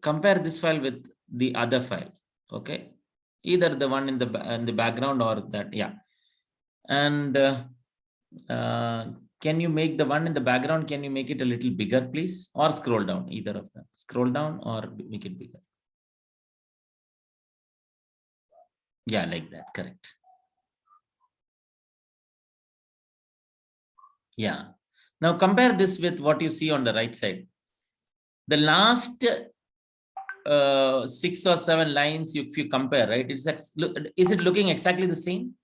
Compare this file with the other file. Okay, either the one in the background or that. Yeah, and can you make the one in the background? Can you make it a little bigger, please, or scroll down? Either of them. Scroll down or make it bigger. Yeah, like that. Correct. Yeah. Now compare this with what you see on the right side. The last 6 or 7 lines, if you compare, right? Is it looking exactly the same?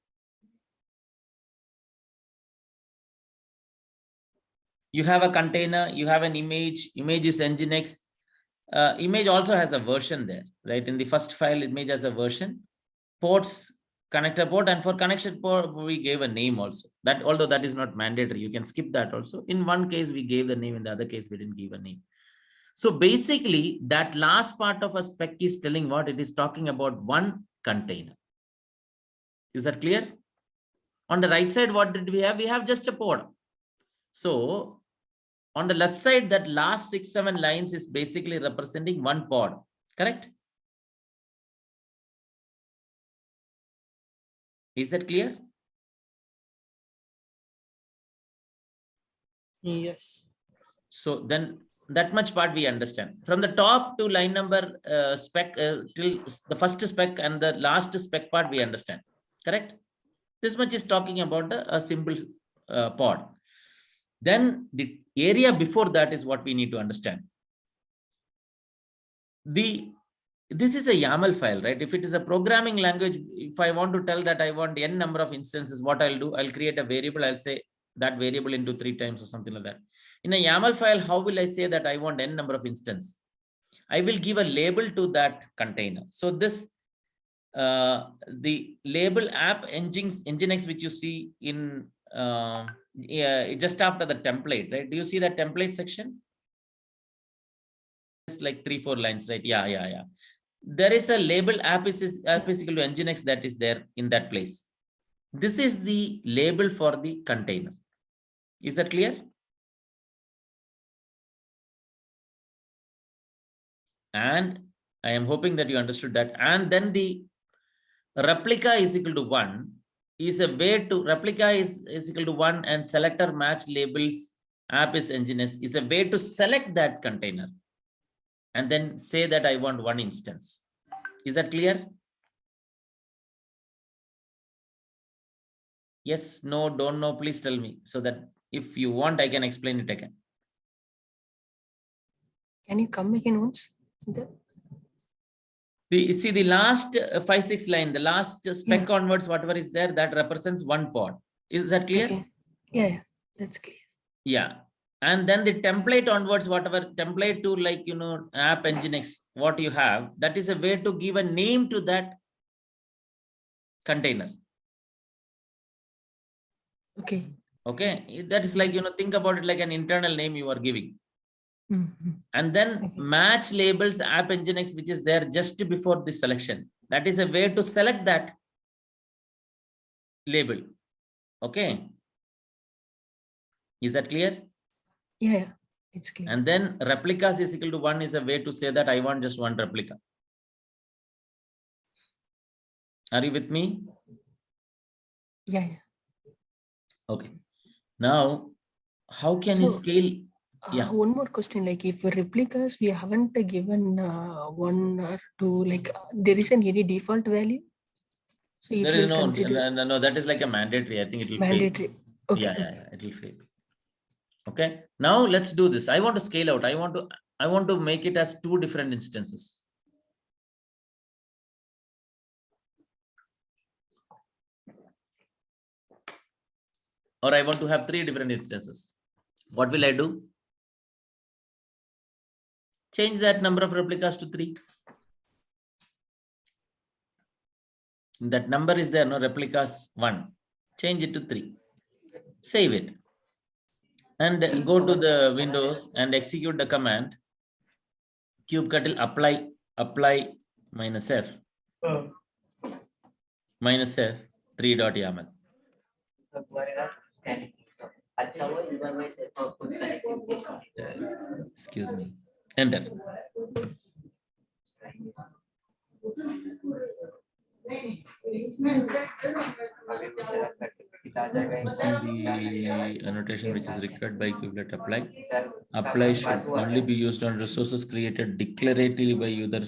You have a container, you have an image is Nginx. Image also has a version there, right? In the first file, image has a version. Ports, connector port, and for connection port, we gave a name also. That, although that is not mandatory, you can skip that also. In one case, we gave the name, in the other case, we didn't give a name. So basically, that last part of a spec is telling what it is talking about one container. Is that clear? On the right side, what did we have? We have just a pod. So on the left side, that last 6-7 lines is basically representing one pod, correct? Is that clear? Yes. So then that much part we understand. From the top to line number spec till the first spec and the last spec part we understand, correct? This much is talking about a simple pod. Then the area before that is what we need to understand. The this is a YAML file, right? If it is a programming language, if I want to tell that I want n number of instances, what I'll do, I'll create a variable. I'll say that variable into 3 times or something like that. In a YAML file, how will I say that I want n number of instances? I will give a label to that container. So this, the label app Nginx, which you see in just after the template, right? Do you see that template section? It's like 3-4 lines, right? Yeah. There is a label app is equal to Nginx that is there in that place. This is the label for the container. Is that clear? And I am hoping that you understood that. And then the replica is equal to 1 is a way to, replica is equal to 1 and selector match labels app is Nginx is a way to select that container and then say that I want 1 instance. Is that clear? Yes, no, don't know, please tell me, so that if you want, I can explain it again. Can you come again once? See the last 5-6 line, the last spec onwards, whatever is there, that represents 1 pod. Is that clear? Okay. Yeah, that's clear. Yeah. And then the template onwards, whatever template to, like, you know, app Nginx, what you have, that is a way to give a name to that container. Okay. Okay. That is like, you know, think about it like an internal name you are giving. Mm-hmm. And then Okay. match labels app Nginx, which is there just before the selection. That is a way to select that label. Okay. Is that clear? Yeah, it's clear. And then replicas is equal to 1 is a way to say that I want just 1 replica. Are you with me? Yeah. Okay. Now, how can you So, scale? Yeah. One more question, like if replicas, we haven't given 1 or 2, like there isn't any default value. So it There is will consider no, that is like a mandatory. I think it will fail. mandatory. Okay. Yeah, it will fail. Okay. Now let's do this. I want to scale out. I want to make it as 2 different instances. Or I want to have 3 different instances. What will I do? Change that number of replicas to 3. That number is there, no, replicas 1. Change it to 3. Save it. And go to the Windows and execute the command kubectl apply -f -f 3.yaml. Excuse me. Enter. Missing the annotation which is required by kubelet apply. Apply should only be used on resources created declaratively by either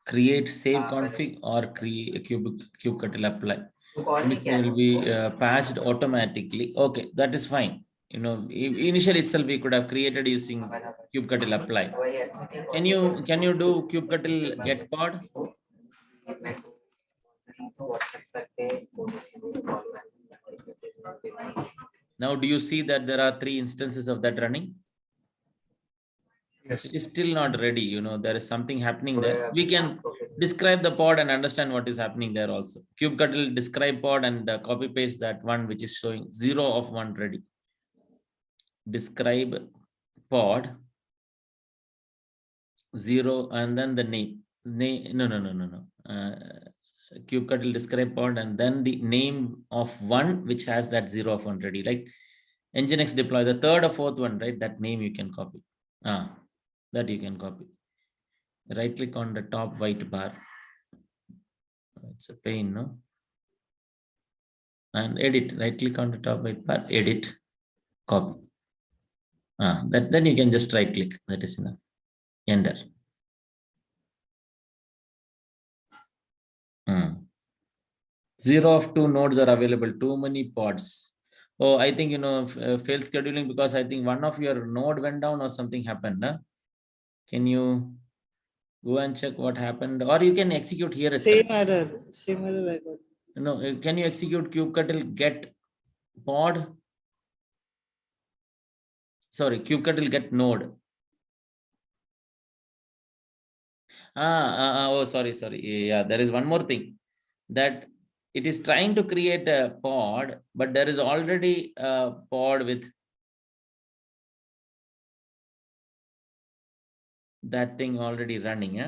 create save config or create kubectl apply. It will be patched automatically. Okay, that is fine. You know, initially itself we could have created using kubectl apply. Can you do kubectl get pod? Now, do you see that there are 3 instances of that running? Yes. It is still not ready. You know, there is something happening there. We can describe the pod and understand what is happening there also. Kubectl describe pod and copy paste that one which is showing 0 of 1 ready. Describe pod 0 and then the name. No. Kubectl describe pod and then the name of 1 which has that 0 of 1 ready, like Nginx deploy the 3rd or 4th one, right? That name you can copy. That you can copy. Right click on the top white bar. It's a pain, no? And edit. Right click on the top white bar. Edit. Copy. Then you can just right click. That is enough. Enter. 0 of 2 nodes are available. Too many pods. Oh, I think, you know, failed scheduling because I think one of your node went down or something happened. Huh? Can you Go and check what happened, or you can execute here itself. Same error I got. No, can you execute kubectl get pod? Sorry, kubectl get node. Oh, sorry. Yeah, there is one more thing, that it is trying to create a pod, but there is already a pod with that thing already running.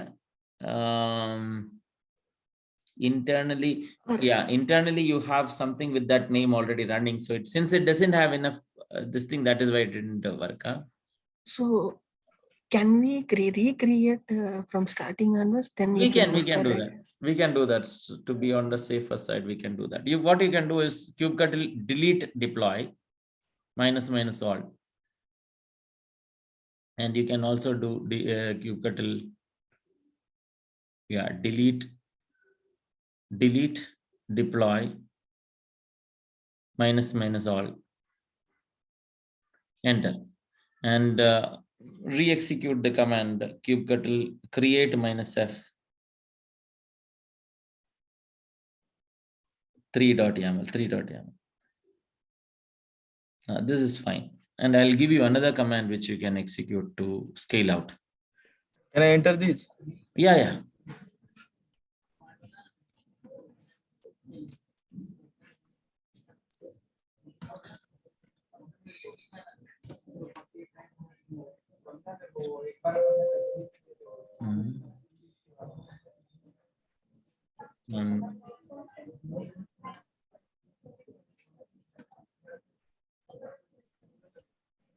Internally, internally you have something with that name already running. So since it doesn't have enough this thing, that is why it didn't work. So can we recreate from starting onwards? Then We it will can work, do right? that. We can do that to be on the safer side. We can do that. What you can do is kubectl delete deploy minus all, and you can also do the kubectl delete deploy minus all, enter, and re-execute the command kubectl create -f 3.yaml. This is fine, and I'll give you another command which you can execute to scale out. Can I enter these? Yeah.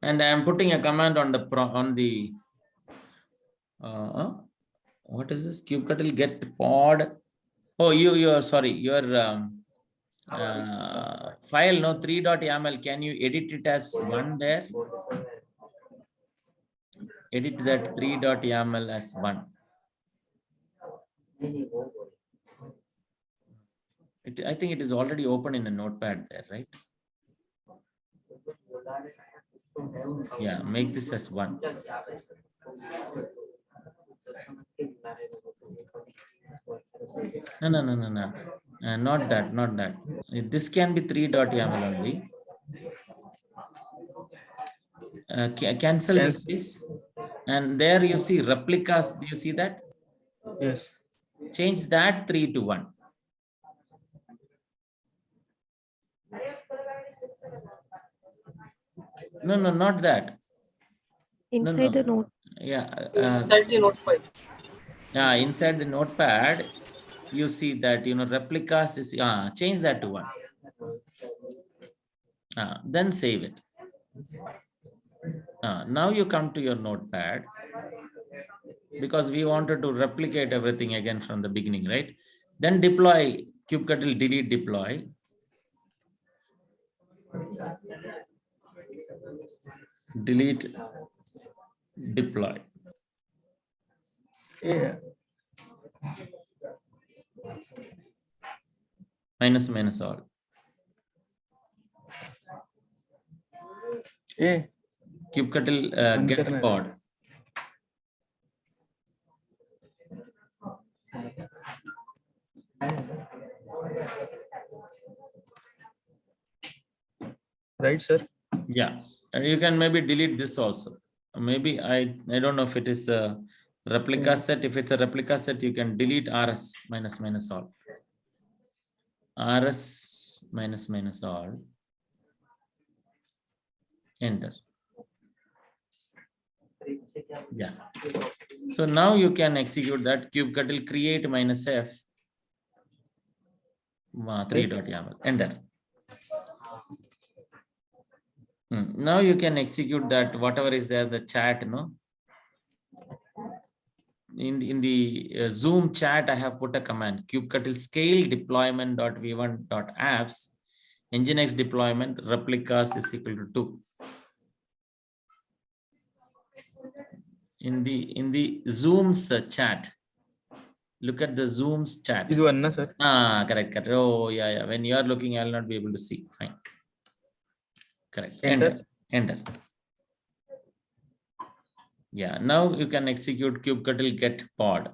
And I am putting a command on the what is this? Kubectl get pod. Oh, you're sorry, your file, no, 3.yaml. Can you edit it as 1 there? Edit that 3.yaml as 1. I think it is already open in a notepad there, right? Yeah, make this as 1. No. Not that. This can be 3.yaml only. Cancel this, please. And there you see replicas. Do you see that? Yes. Change that 3 to 1. No, not that. Inside the note. Yeah. Inside the notepad. Yeah, inside the notepad, you see that, replicas is, change that to 1. Then save it. Now you come to your notepad, because we wanted to replicate everything again from the beginning, right? Then deploy kubectl delete deploy. Delete deploy. Yeah. Minus all. Yeah. Kubectl get pod. Right, sir. Yeah, and you can maybe delete this also. Maybe I don't know if it is a replica set. If it's a replica set, you can delete rs minus all. Rs minus all. Enter. Yeah. So now you can execute that kubectl create -f 3.yaml. Enter. Now you can execute that whatever is there, the chat, no? In the Zoom chat, I have put a command kubectl scale deployment.v1.apps nginx deployment replicas is equal to 2. In the Zoom's chat, look at the Zoom's chat. Is one, na, sir? Correct. Oh, yeah. When you are looking, I will not be able to see. Fine. Correct. Enter. Yeah, now you can execute kubectl get pod.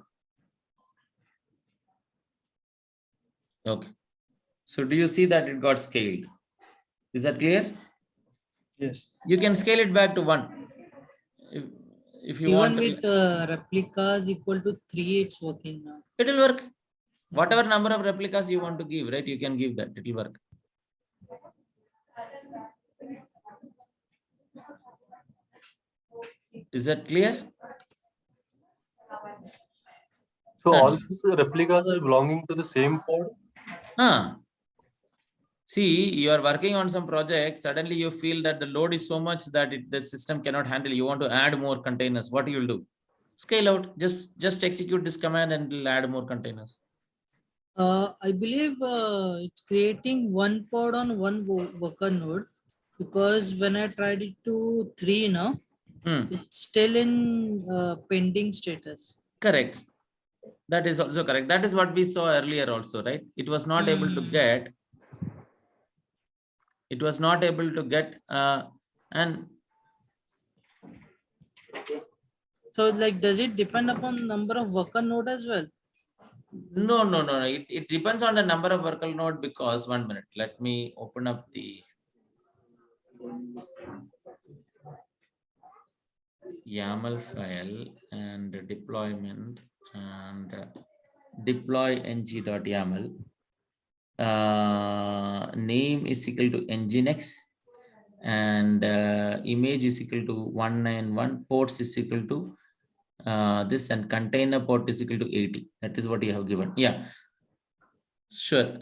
Okay. So do you see that it got scaled? Is that clear? Yes. You can scale it back to 1. If you want Even to, with replicas equal to 3, it's working now. it will work. Whatever number of replicas you want to give, right? You can give that, it will work. Is that clear? So Done. all these replicas are belonging to the same pod? See, you are working on some project, suddenly you feel that the load is so much that the system cannot handle. You want to add more containers. What you will do? Scale out, just execute this command and it'll add more containers. I believe it's creating one pod on one worker node, because when I tried it to 3 now, it's still in pending status. Correct. That is also correct. That is what we saw earlier also, right? It was not able to get. It was not able to get and. So like, does it depend upon number of worker node as well? No. It depends on the number of worker node, because 1 minute. Let me open up the YAML file and deployment and deploy ng.yaml. Name is equal to nginx and image is equal to 191, ports is equal to this, and container port is equal to 80. That is what you have given. Yeah, sure.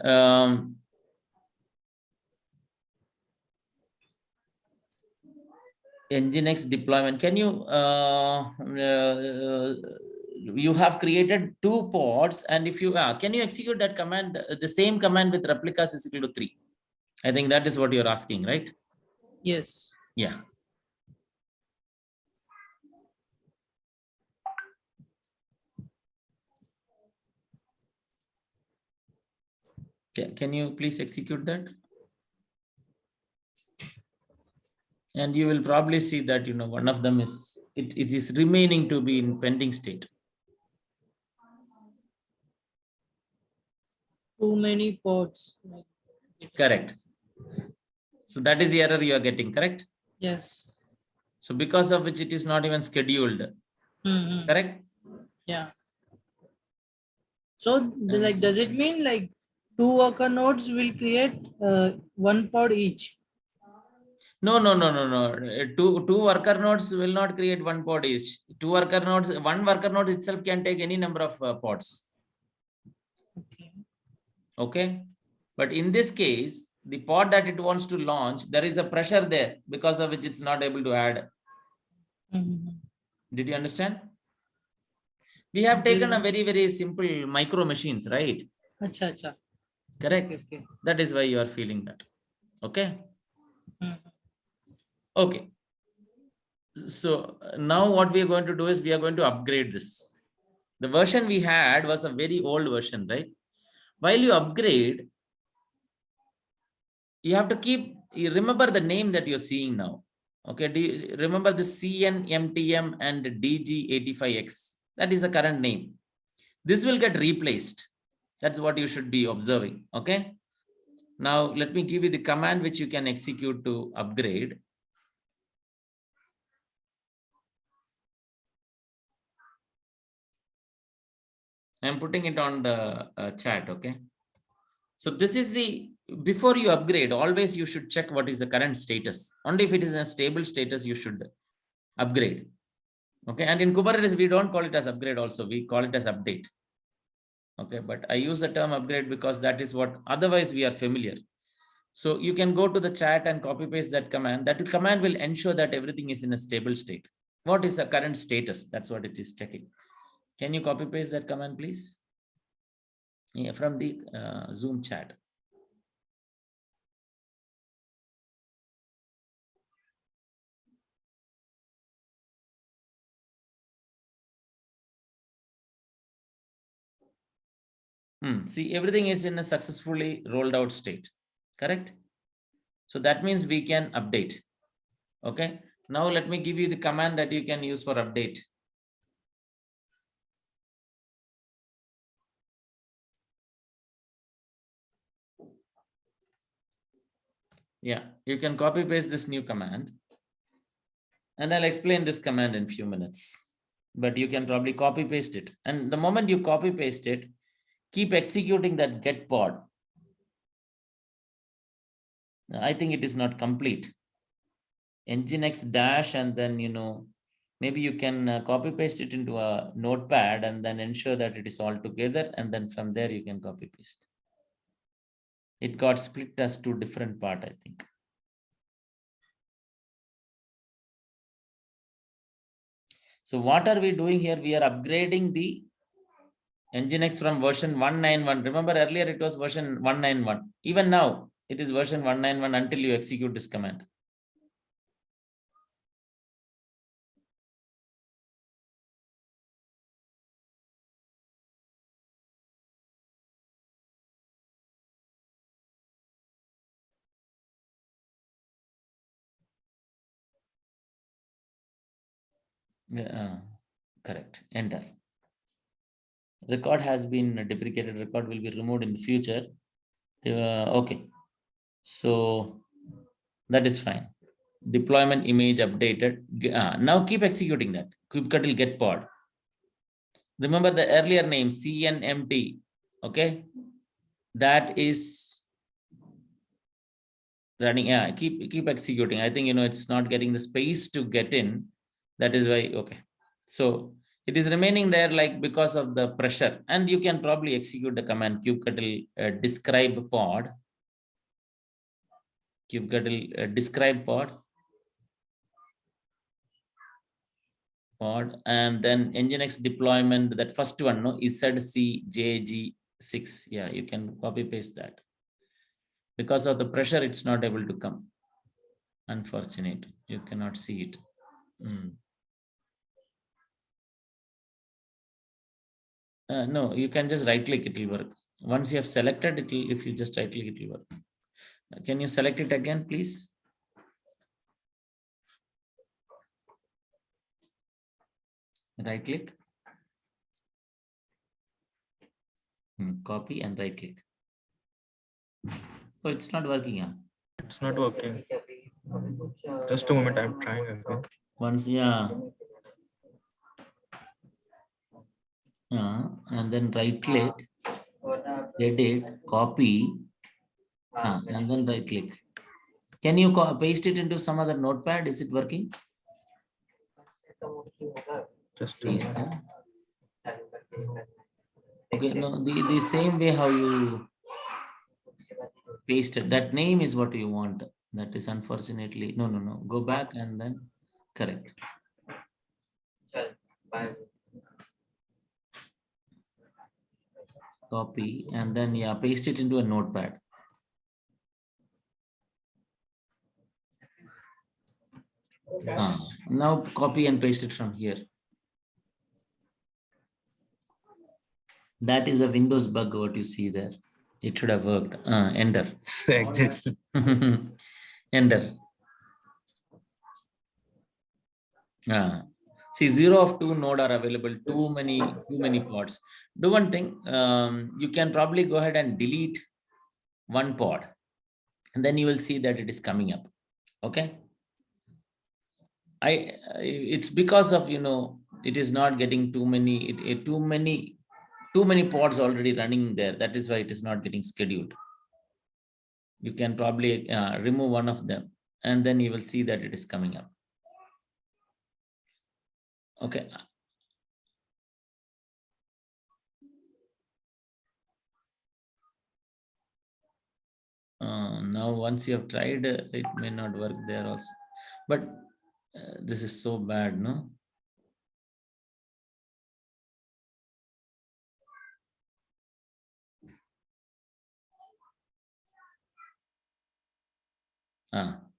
Nginx deployment. Can you you have created 2 pods, and if you can you execute that command, the same command with replicas is equal to 3? I think that is what you're asking, right? Yes. Yeah. Yeah, can you please execute that? And you will probably see that, you know, one of them is, it is remaining to be in pending state. Too many pods. Correct. So that is the error you are getting, correct? Yes. So because of which it is not even scheduled. Correct? Yeah. So like, does it mean like 2 worker nodes will create 1 pod each? No. 2 worker nodes will not create 1 pod each. 2 worker nodes, 1 worker node itself can take any number of pods. Okay. But in this case, the pod that it wants to launch, there is a pressure there because of which it's not able to add. Did you understand? We have taken a very simple micro machines, right? Acha. Correct. Okay. That is why you are feeling that. Okay. Okay. So now what we are going to do is we are going to upgrade this. The version we had was a very old version, right? While you upgrade, you have to remember the name that you're seeing now. Okay, do you remember the CNMTM and DG85X? That is the current name. This will get replaced. That's what you should be observing. Okay. Now let me give you the command which you can execute to upgrade. I'm putting it on the chat. Okay. So this is before you upgrade, always you should check what is the current status. Only if it is in a stable status, you should upgrade. Okay. And in Kubernetes, we don't call it as upgrade also. We call it as update. Okay. But I use the term upgrade because that is what otherwise we are familiar. So you can go to the chat and copy paste that command. That command will ensure that everything is in a stable state. What is the current status? That's what it is checking. Can you copy paste that command, please? Yeah, from the Zoom chat. See, everything is in a successfully rolled out state, correct? So that means we can update. Okay. Now let me give you the command that you can use for update. Yeah, you can copy paste this new command. And I'll explain this command in a few minutes, but you can probably copy paste it. And the moment you copy paste it, keep executing that get pod. I think it is not complete. Nginx dash, and then, maybe you can copy paste it into a notepad and then ensure that it is all together. And then from there, you can copy paste. It got split as two different parts, I think. So what are we doing here? We are upgrading the Nginx from version 191. Remember earlier it was version 191. Even now it is version 191 until you execute this command. Correct. Enter. Record has been deprecated. Record will be removed in the future. Okay. So that is fine. Deployment image updated. Now keep executing that. kubectl get pod. Remember the earlier name cnmt. Okay. That is running. Yeah, keep executing. I think it's not getting the space to get in. That is why. Okay. So it is remaining there like because of the pressure, and you can probably execute the command kubectl describe pod. Kubectl describe pod. And then Nginx deployment, that first one, no, izcjg6. Yeah, you can copy paste that. Because of the pressure, it's not able to come. Unfortunate, you cannot see it. No, you can just right click, it will work. Once you have selected it, if you just right click, it will work. Can you select it again, please? Right click. Copy and right click. Oh, it's not working. Yeah. It's not working. Just a moment, I'm trying again. Once, yeah. And then right click, edit, copy, and then right click. Can you paste it into some other notepad? Is it working? Just a Paste, moment. Okay, no, the same way how you pasted, that name is what you want. That is unfortunately, no. Go back and then correct. Copy and then, yeah, paste it into a notepad. Now copy and paste it from here. That is a Windows bug, what you see there. It should have worked. Enter. Exactly. Enter. See, 0 of 2 node are available. Too many pods. Do one thing. You can probably go ahead and delete one pod, and then you will see that it is coming up. Okay. It's because of it is not getting too many pods already running there. That is why it is not getting scheduled. You can probably remove one of them, and then you will see that it is coming up. Okay. Now once you have tried, it may not work there also, but this is so bad, no?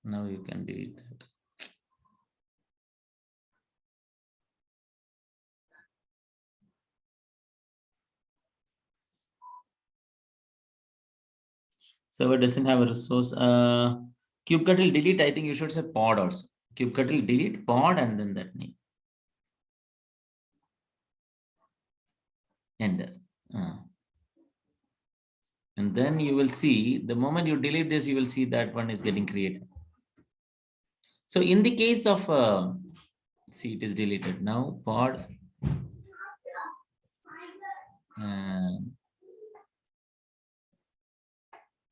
Now you can delete that. Server doesn't have a resource. Kubectl delete, I think you should say pod also. kubectl delete pod and then that name. Enter. And then you will see the moment you delete this, you will see that one is getting created. So in the case of, see, it is deleted now, pod.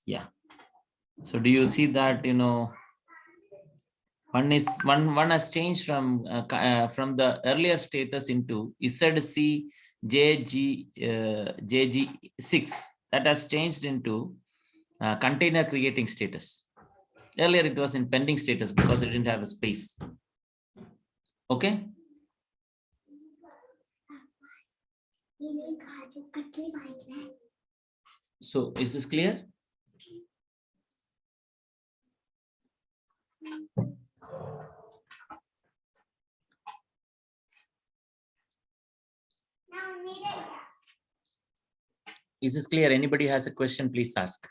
Yeah. So do you see that, one has changed from the earlier status into ZC JG6 that has changed into container creating status. Earlier it was in pending status because it didn't have a space. Okay. So is this clear? Is this clear? Anybody has a question, please ask.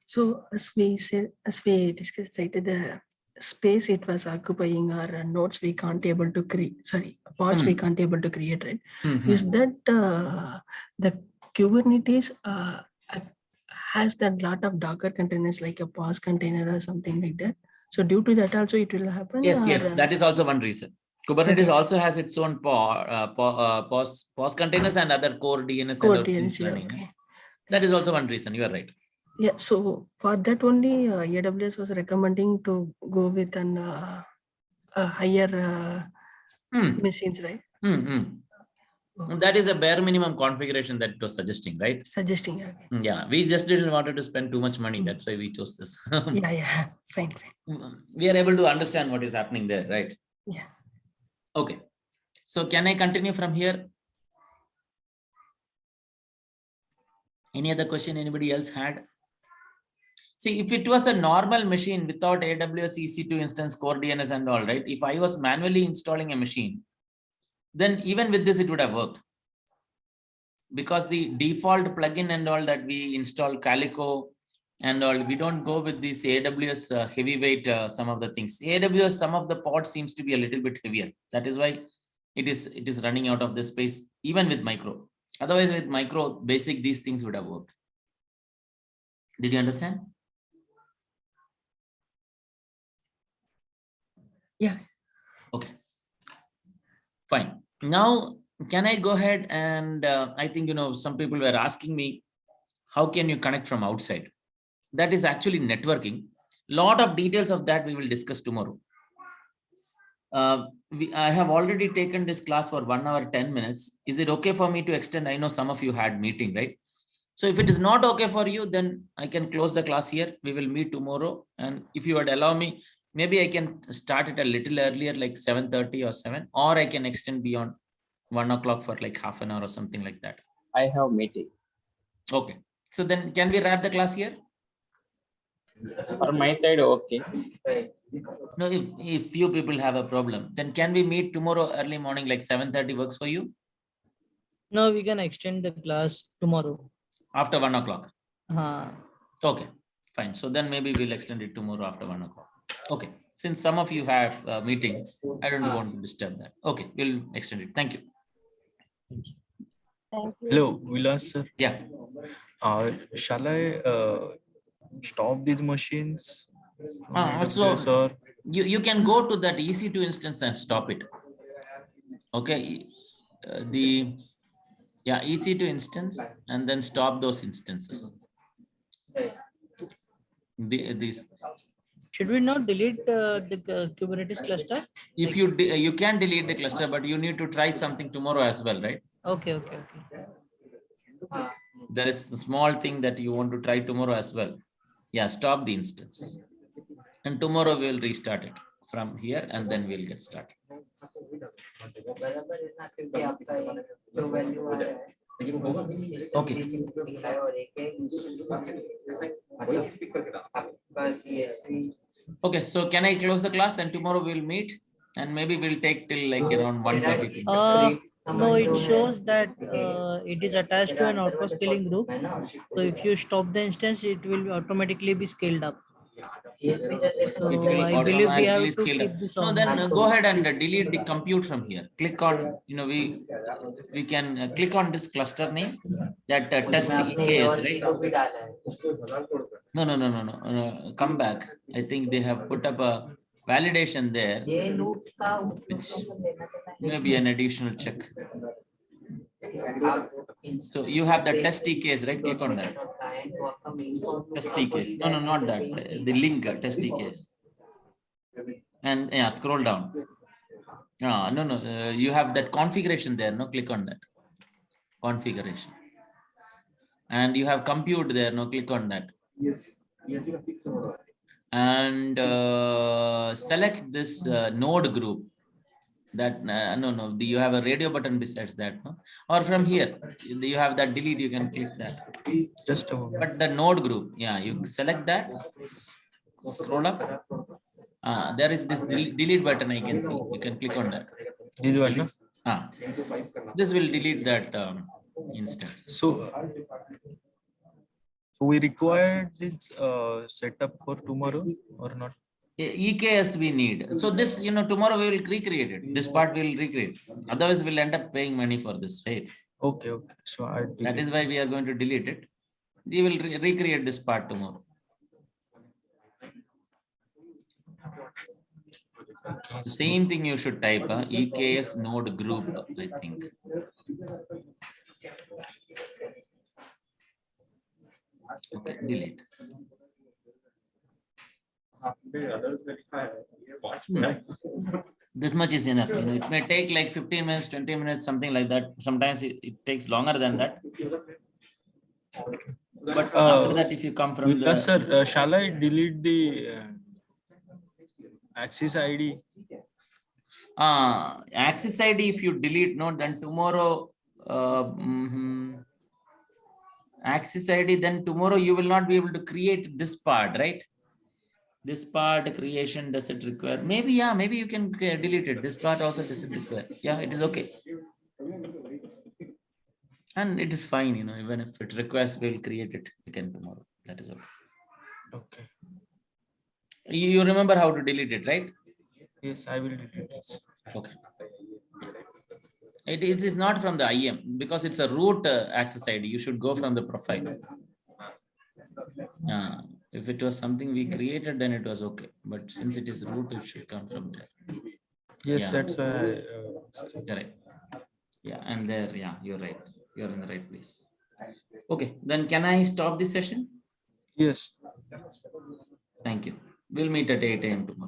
So as we said, as we discussed, right, the space it was occupying our nodes we can't able to create, sorry, pods we can't able to create, right? Is that the Kubernetes has that lot of Docker containers like a POS container or something like that? So due to that also it will happen? Yes, that is also one reason. Kubernetes also has its own POS containers and other core DNS. Core and other things DNS, yeah, running. okay. That is also one reason. You are right. Yeah, so for that only AWS was recommending to go with an a higher machines, right? That is a bare minimum configuration that it was suggesting, right? Suggesting, okay. Yeah, we just didn't want to spend too much money. That's why we chose this. Yeah, fine. We are able to understand what is happening there, right? Yeah. Okay. So can I continue from here? Any other question anybody else had? See, if it was a normal machine without AWS EC2 instance, core DNS and all, right? If I was manually installing a machine, then even with this, it would have worked. Because the default plugin and all that we install, Calico and all, we don't go with this AWS heavyweight, some of the things. AWS, some of the pods seems to be a little bit heavier. That is why it is running out of the space, even with micro. Otherwise, with micro, basic, these things would have worked. Did you understand? Yeah. Okay. Fine. Now, can I go ahead and I think, some people were asking me, how can you connect from outside? That is actually networking. Lot of details of that we will discuss tomorrow. I have already taken this class for 1 hour, 10 minutes. Is it okay for me to extend? I know some of you had meeting, right? So if it is not okay for you, then I can close the class here. We will meet tomorrow. And if you would allow me, maybe I can start it a little earlier, like 7:30 or 7, or I can extend beyond 1 o'clock for like half an hour or something like that. I have meeting. Okay. So then can we wrap the class here? For my side, okay. No, if few people have a problem, then can we meet tomorrow early morning, like 7:30 works for you? No, we can extend the class tomorrow. After 1 o'clock. Okay, fine. So then maybe we'll extend it tomorrow after 1 o'clock. Okay. Since some of you have a meeting, I don't want to disturb that. Okay, we'll extend it. Thank you. Hello, Vilas sir. Yeah. Shall I stop these machines? Also, you can go to that EC2 instance and stop it. Okay. EC2 instance and then stop those instances. These. Should we not delete the Kubernetes cluster? If you can delete the cluster, but you need to try something tomorrow as well, right? Okay. There is a small thing that you want to try tomorrow as well. Yeah, stop the instance. And tomorrow we'll restart it from here and then we'll get started. Okay. Okay, so can I close the class and tomorrow we'll meet and maybe we'll take till like around 1:30. No, it shows that it is attached to an auto scaling group. So if you stop the instance, it will automatically be scaled up. So It will I believe we have automatically to scale up. keep this No, on. then go ahead and delete the compute from here. Click on, we can click on this cluster name, that test EKS, right? No. Come back. I think they have put up a validation there, which may be an additional check. So you have the test EKS, right? Click on that. Test EKS. No, not that. The link, test EKS. And yeah, scroll down. No. You have that configuration there. No, click on that. Configuration. And you have compute there. No, click on that. And select this node group. That you have a radio button besides that, no? Or from here you have that delete, you can click that. Just a moment. But the node group, yeah, you select that, scroll up. There is this delete button, I can see. You can click on that. This one, no? This will delete that instance. So we required this setup for tomorrow or not? EKS we need. So this, tomorrow we will recreate it. This part we will recreate. Otherwise we'll end up paying money for this, right? Okay. So that is why we are going to delete it. We will recreate this part tomorrow. Same thing you should type, EKS node group, I think. Okay, delete. This much is enough. It may take like 15 minutes, 20 minutes, something like that. Sometimes it takes longer than that. But after that, if you come from Vikas sir, shall I delete the Axis ID? Axis ID, if you delete, no, then tomorrow Axis ID, then tomorrow you will not be able to create this part, right? This part creation, does it require? Maybe, yeah, maybe you can delete it. This part also doesn't require. Yeah, it is okay. And it is fine, even if it requires, we'll create it again tomorrow. That is okay. Okay. You remember how to delete it, right? Yes, I will delete it. Okay. It is not from the IM because it's a root access ID. You should go from the profile. If it was something we created, then it was okay. But since it is root, it should come from there. Yes, Yeah. that's why. Correct. Yeah, and there, yeah, you're right. You're in the right place. Okay, then can I stop this session? Yes. Thank you. We'll meet at 8 AM tomorrow.